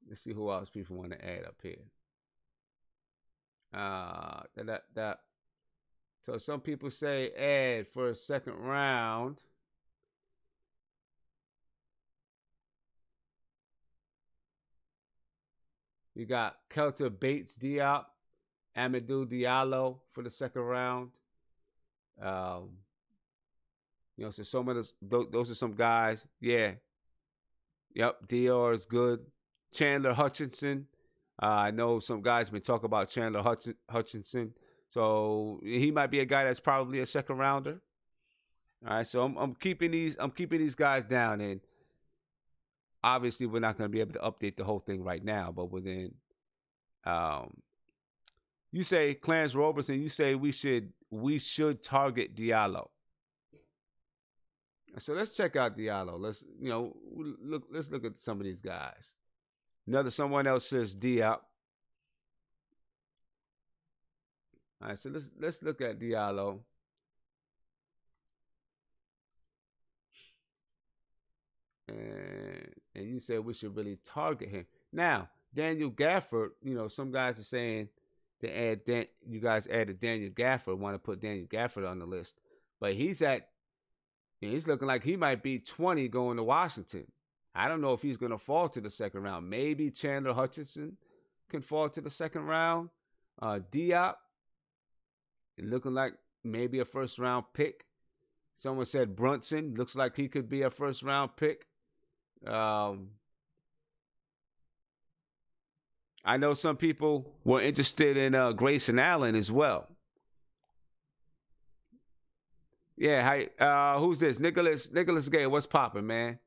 Let's see who else people want to add up here. So some people say add for a second round. You got Kelter Bates Diop, Amadou Diallo for the second round. So some of those are some guys. Yeah. Yep, Dior is good. Chandler Hutchinson. I know some guys been talking about Chandler Hutchinson. So he might be a guy that's probably a second rounder. All right, so I'm keeping these guys down, and obviously we're not going to be able to update the whole thing right now, but within you say Clarence Robertson, you say we should target Diallo. So let's check out Diallo. Let's look at some of these guys. Someone else says Diop. All right, so let's look at Diallo. And you say we should really target him. Now, Daniel Gafford, some guys are saying you guys added Daniel Gafford, want to put Daniel Gafford on the list. But he's looking like he might be 20 going to Washington. I don't know if he's going to fall to the second round. Maybe Chandler Hutchinson can fall to the second round. Diop, looking like maybe a first round pick. Someone said Brunson, looks like he could be a first round pick. I know some people were interested in Grayson Allen as well. Yeah, hi. Who's this? Nicholas Gay. What's popping, man?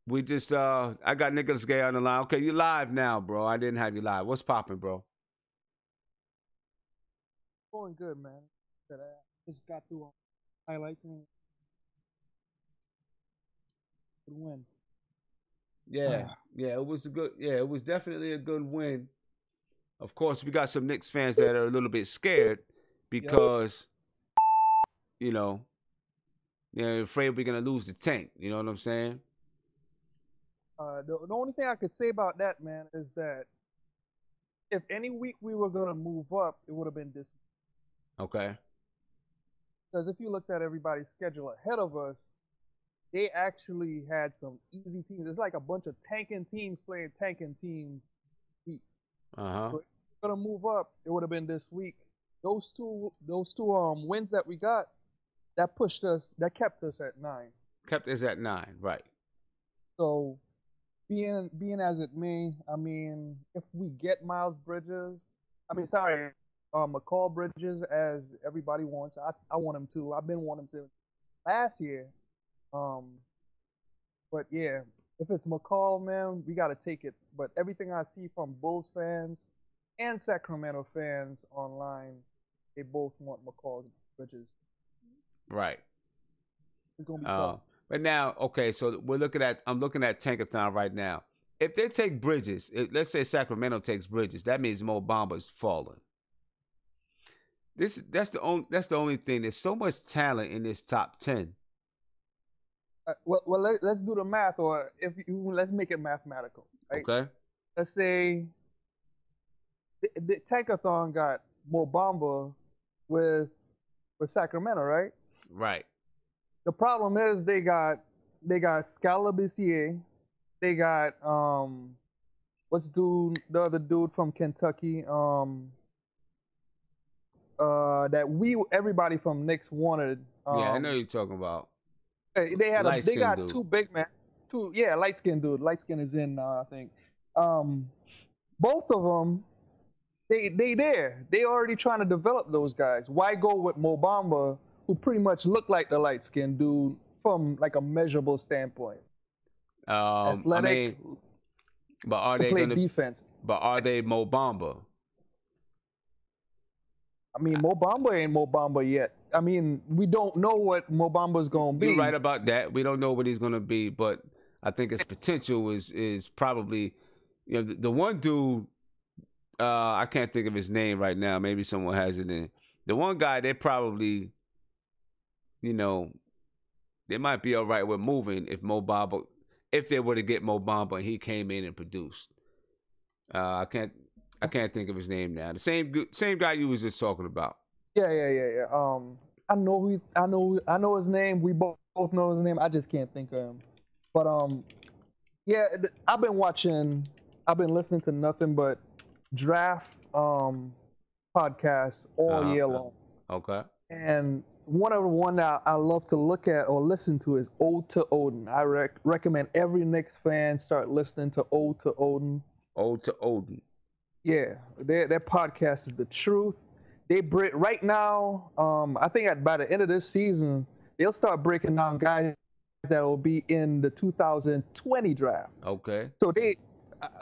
We just I got Nicholas Gay on the line. Okay, you live now, bro. I didn't have you live. What's popping, bro? Going good, man. That I just got through highlights and good win. Yeah, it was a good. Yeah, it was definitely a good win. Of course, we got some Knicks fans that are a little bit scared because, you know, they're afraid we're gonna lose the tank. You know what I'm saying? The only thing I could say about that, man, is that if any week we were gonna move up, it would have been this. Okay. Because if you looked at everybody's schedule ahead of us, they actually had some easy teams. It's like a bunch of tanking teams playing tanking teams. So if we're gonna move up, it would have been this week. Those two wins that we got, that kept us at 9. Kept us at 9, right? So, being as it may, I mean, if we get McCall Bridges, as everybody wants, I want him to. I've been wanting him since last year. But yeah, if it's McCall, man, we got to take it. But everything I see from Bulls fans and Sacramento fans online, they both want McCall Bridges. Right. It's gonna be tough. But now, okay, so I'm looking at Tankathon right now. If they take Bridges, let's say Sacramento takes Bridges, that means Mo Bamba's falling. That's the only thing. There's so much talent in this top 10. Well, let's do the math, or let's make it mathematical. Right? Okay. Let's say the Tankathon got Mo Bamba with Sacramento, right? Right. The problem is they got Scalabrine, they got the other dude from Kentucky, that everybody from Knicks wanted. Yeah, I know you're talking about. They got dude. 2 big men, light skinned dude. Light skin is in I think. Both of them, they already trying to develop those guys. Why go with Mo Bamba, who pretty much looked like the light skinned dude from like a measurable standpoint? Athletic, I mean, but are they going to defense? But are they Mo Bamba? I mean, Mo Bamba ain't Mo Bamba yet. I mean, we don't know what Mo Bamba's going to be. You're right about that. We don't know what he's going to be, but I think his potential is probably, the one dude, I can't think of his name right now. Maybe someone has it in. The one guy, they probably, they might be all right with moving if they were to get Mo Bamba and he came in and produced. I can't think of his name now. The same guy you was just talking about. Yeah. I know his name. We both know his name. I just can't think of him. But I've been listening to nothing but draft podcasts all year long. Okay. And one that I love to look at or listen to is Ode to Odin. I recommend every Knicks fan start listening to Ode to Odin. Ode to Odin. Yeah, their podcast is the truth. Right now, I think by the end of this season, they'll start breaking down guys that will be in the 2020 draft. Okay. So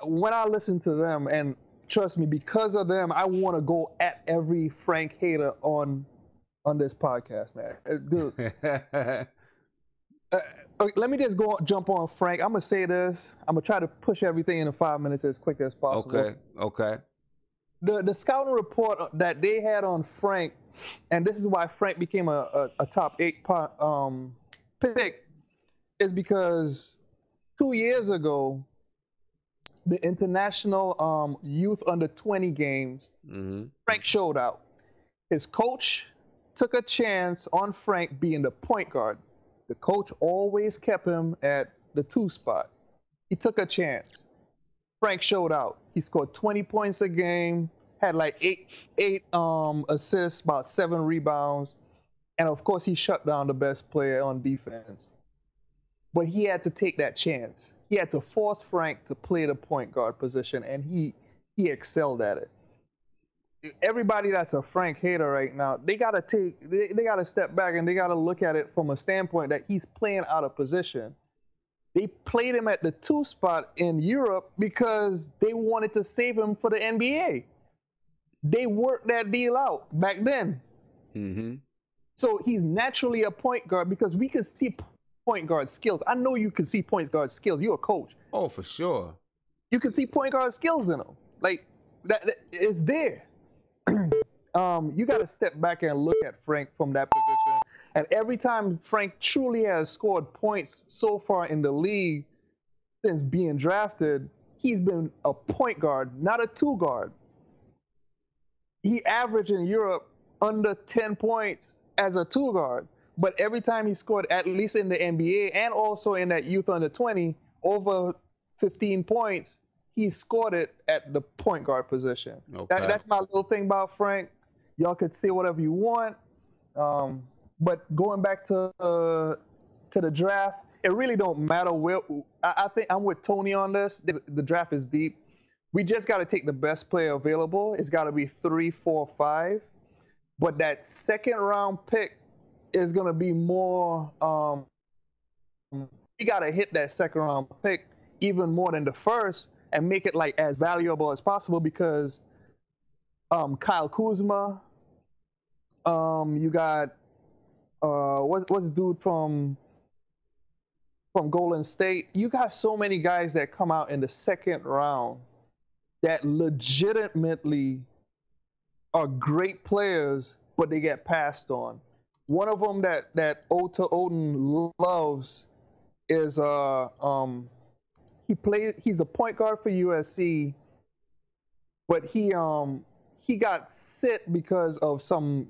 when I listen to them, and trust me, because of them, I want to go at every Frank hater on this podcast, man. Dude. Let me just jump on Frank. I'm gonna say this. I'm gonna try to push everything into 5 minutes as quick as possible. Okay. The scouting report that they had on Frank, and this is why Frank became a top 8 pick, is because 2 years ago, the international youth under 20 games, Frank showed out. His coach took a chance on Frank being the point guard. The coach always kept him at the 2 spot. He took a chance. Frank showed out. He scored 20 points a game, had like eight assists, about 7 rebounds, and of course he shut down the best player on defense. But he had to take that chance. He had to force Frank to play the point guard position, and he excelled at it. Everybody that's a Frank hater right now, they gotta step back and they gotta look at it from a standpoint that he's playing out of position. They played him at the 2 spot in Europe because they wanted to save him for the NBA. They worked that deal out back then. Mm-hmm. So he's naturally a point guard because we could see point guard skills. I know you can see point guard skills. You're a coach. Oh, for sure. You can see point guard skills in him. Like that it's there. You got to step back and look at Frank from that position. And every time Frank truly has scored points so far in the league since being drafted, he's been a point guard, not a 2 guard. He averaged in Europe under 10 points as a 2 guard, but every time he scored, at least in the NBA and also in that youth under 20, over 15 points, he scored it at the point guard position. Okay. That's my little thing about Frank. Y'all could say whatever you want, but going back to the draft, it really don't matter where. I think I'm with Tony on this. The draft is deep. We just got to take the best player available. It's got to be 3, 4, 5. But that second round pick is going to be more. We got to hit that second round pick even more than the first and make it like as valuable as possible because Kyle Kuzma, you got what's dude from Golden State. You got so many guys that come out in the second round that legitimately are great players, but they get passed on. One of them that Ota Odin loves is he's a point guard for USC, but he got sit because of some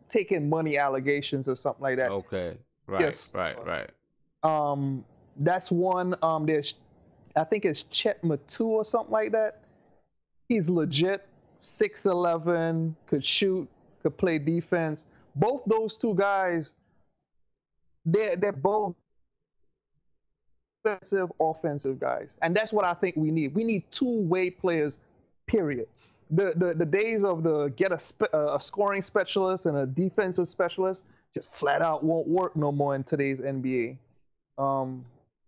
taking money allegations or something like that. Okay. Right. Yes. Right. That's one. There's, I think it's Chet Matu or something like that. He's legit, 6'11", could shoot, could play defense. Both those two guys, they're both offensive guys, and that's what I think we need. We need two-way players, period. The days of a scoring specialist and a defensive specialist just flat out won't work no more in today's NBA. And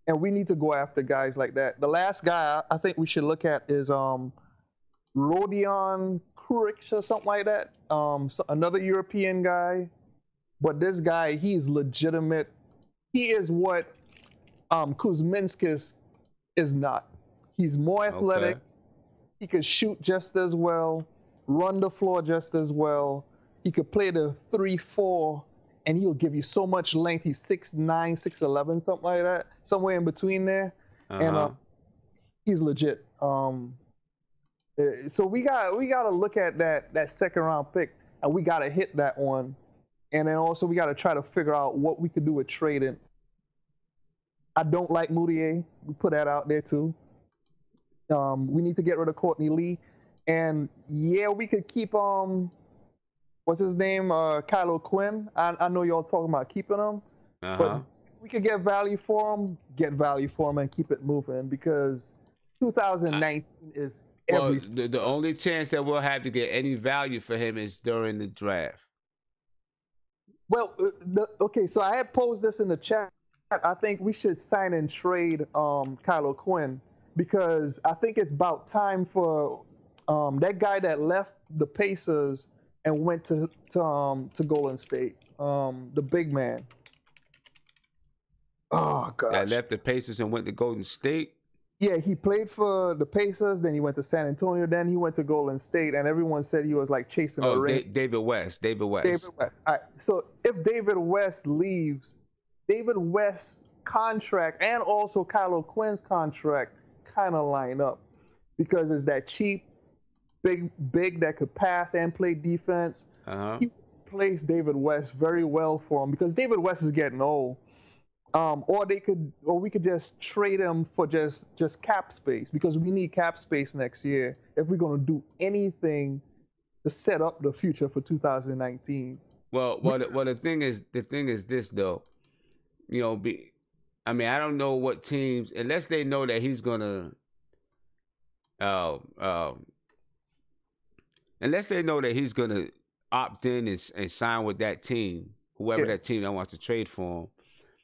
we need to go after guys like that. The last guy I think we should look at is Rodion Kuric or something like that. So another European guy, but this guy, he's legitimate. He is what Kuzminskis is not. He's more athletic. Okay. He could shoot just as well, run the floor just as well. He could play the 3-4, and he'll give you so much length. He's 6'9", 6'11", something like that, somewhere in between there. And he's legit. So we got to look at that second round pick, and we got to hit that one. And then also we got to try to figure out what we could do with trading. I don't like Moutier. We put that out there too. We need to get rid of Courtney Lee, and yeah, we could keep what's his name, Kylo Quinn. I know y'all talking about keeping him, but we could get value for him, and keep it moving because 2019 is. Well, the only chance that we'll have to get any value for him is during the draft. Well, okay, so I had posed this in the chat. I think we should sign and trade Kylo Quinn because I think it's about time for that guy that left the Pacers and went to Golden State, the big man. Oh gosh. That left the Pacers and went to Golden State. Yeah, he played for the Pacers, then he went to San Antonio, then he went to Golden State, and everyone said he was like chasing the rings. David West. All right, so if David West leaves, David West's contract and also Kylo Quinn's contract kind of line up because it's that cheap, big that could pass and play defense. He plays David West very well for him because David West is getting old. Or we could just trade him for just cap space because we need cap space next year if we're gonna do anything to set up the future for 2019. Well, the thing is this though, you know, I mean, I don't know what teams unless they know that he's gonna, unless they know that he's gonna opt in and sign with that team, whoever that team that wants to trade for him.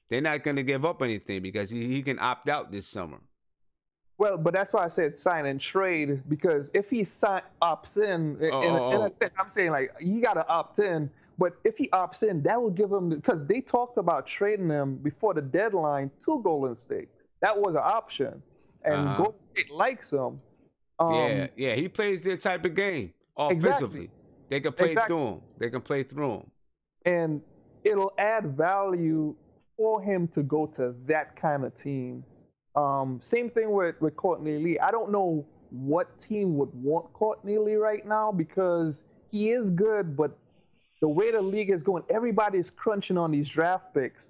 they're not going to give up anything because he can opt out this summer. Well, but that's why I said sign and trade, because if he opts in, in a sense, I'm saying like you got to opt in. But if he opts in, that will give him, because they talked about trading him before the deadline to Golden State. That was an option, and Golden State likes him. Yeah, he plays their type of game offensively. Exactly. They can play through him. They can play through him, and it'll add value for him to go to that kind of team. Same thing with Courtney Lee. I don't know what team would want Courtney Lee right now because he is good, but the way the league is going, everybody's crunching on these draft picks.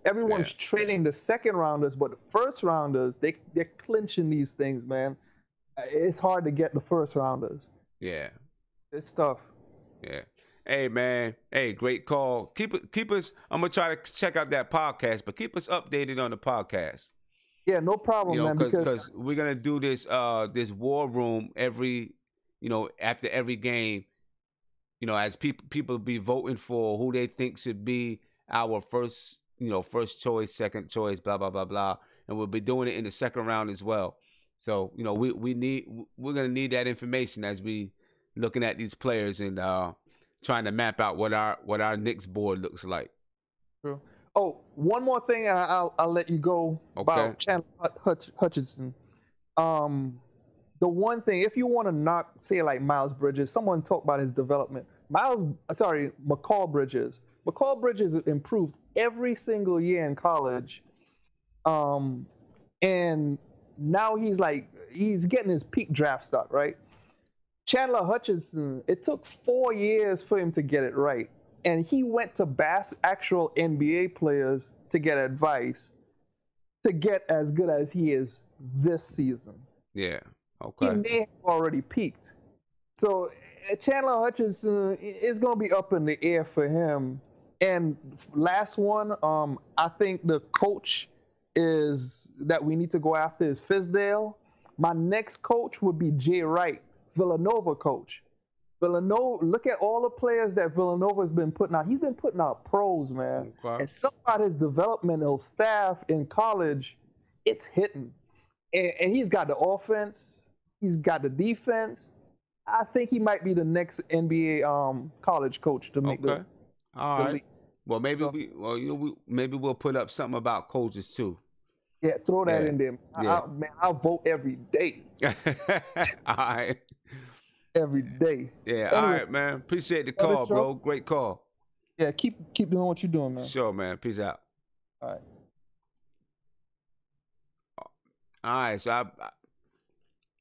Everyone's trading the second rounders, but the first rounders, they're clinching these things, man. It's hard to get the first rounders. Yeah. It's tough. Yeah. Hey, man. Hey, great call. Keep us. I'm gonna try to check out that podcast, but keep us updated on the podcast. Yeah, no problem, man. Because we're gonna do this this war room every, after every game. As people be voting for who they think should be our first choice, second choice, blah blah blah blah, and we'll be doing it in the second round as well. So we're gonna need that information as we looking at these players and trying to map out what our Knicks board looks like. True. Oh, one more thing, and I'll let you go about Chandler Hutchinson. The one thing, if you want to not say like Miles Bridges, someone talk about his development. McCall Bridges. McCall Bridges improved every single year in college, and now he's getting his peak draft stock, right? Chandler Hutchinson, it took 4 years for him to get it right. And he went to actual NBA players to get advice to get as good as he is this season. Yeah, okay. He may have already peaked. So Chandler Hutchinson is going to be up in the air for him. And last one, I think the coach that we need to go after is Fizdale. My next coach would be Jay Wright, Villanova coach. Villanova, look at all the players that Villanova's been putting out. He's been putting out pros, man. Okay. And some about his developmental staff in college, it's hitting. And he's got the offense. He's got the defense. I think he might be the next NBA college coach to make the all right. Well, maybe maybe we'll put up something about coaches too. Yeah, throw that in there. Yeah. I'll vote every day. All right. Every day. Yeah. Anyway, all right, man. Appreciate the call, bro. Great call. Yeah, keep doing what you're doing, man. Sure, man. Peace out. All right. All right. So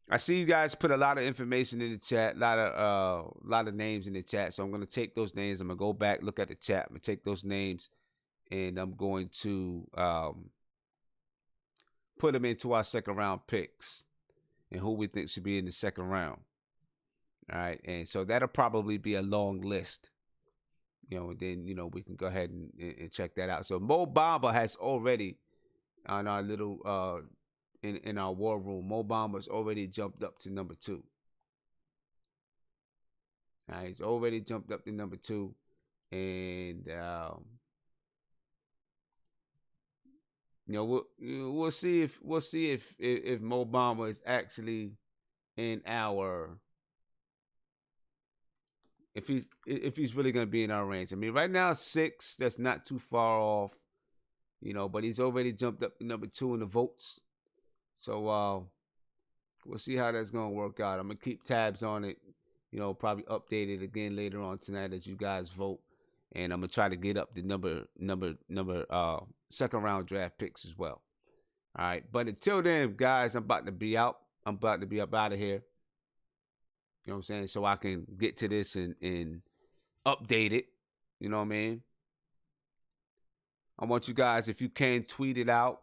I see you guys put a lot of information in the chat, a lot of names in the chat. So I'm gonna take those names. I'm gonna go back, look at the chat. I'm gonna take those names, and I'm going to put them into our second round picks and who we think should be in the second round. All right, and so that'll probably be a long list, and then we can go ahead and check that out. So Mo Bamba has already on our little in our war room. Mo Bamba's already jumped up to number 2. All right, he's already jumped up to number 2, and we'll see if Mo Bamba is actually in our. If he's really gonna be in our range. I mean, right now 6, that's not too far off, but he's already jumped up to number 2 in the votes. So we'll see how that's gonna work out. I'm gonna keep tabs on it, probably update it again later on tonight as you guys vote, and I'm gonna try to get up the number second round draft picks as well. All right, but until then, guys, I'm about to be out. I'm about to be up out of here. You know what I'm saying? So I can get to this and update it. You know what I mean? I want you guys, if you can, tweet it out.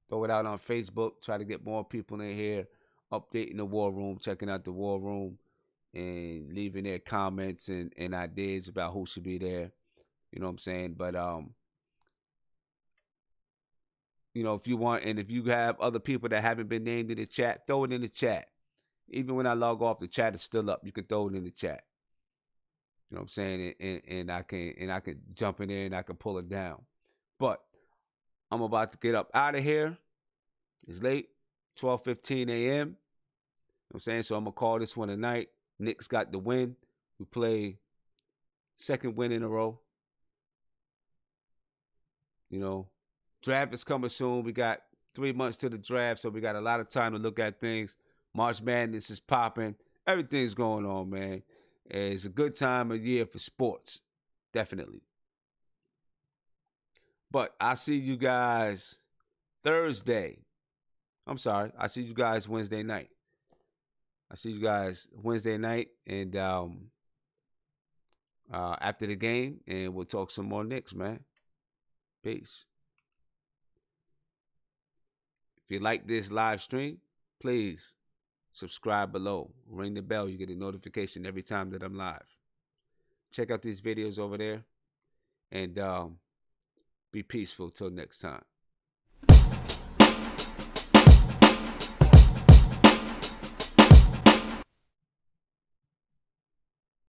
Throw it out on Facebook. Try to get more people in here. Updating the war room. Checking out the war room. And leaving their comments and ideas about who should be there. You know what I'm saying? But, if you want, and if you have other people that haven't been named in the chat, throw it in the chat. Even when I log off, the chat is still up. You can throw it in the chat. You know what I'm saying? And I can jump in there and I can pull it down. But I'm about to get up out of here. It's late, 12:15 a.m. You know what I'm saying? So I'm going to call this one tonight. Knicks got the win. We play second win in a row. You know, draft is coming soon. We got 3 months to the draft, so we got a lot of time to look at things. March Madness is popping. Everything's going on, man. It's a good time of year for sports. Definitely. But I see you guys Thursday. I'm sorry. I see you guys Wednesday night. And after the game, and we'll talk some more Knicks, man. Peace. If you like this live stream, please subscribe below. Ring the bell. You get a notification every time that I'm live. Check out these videos over there. And be peaceful till next time.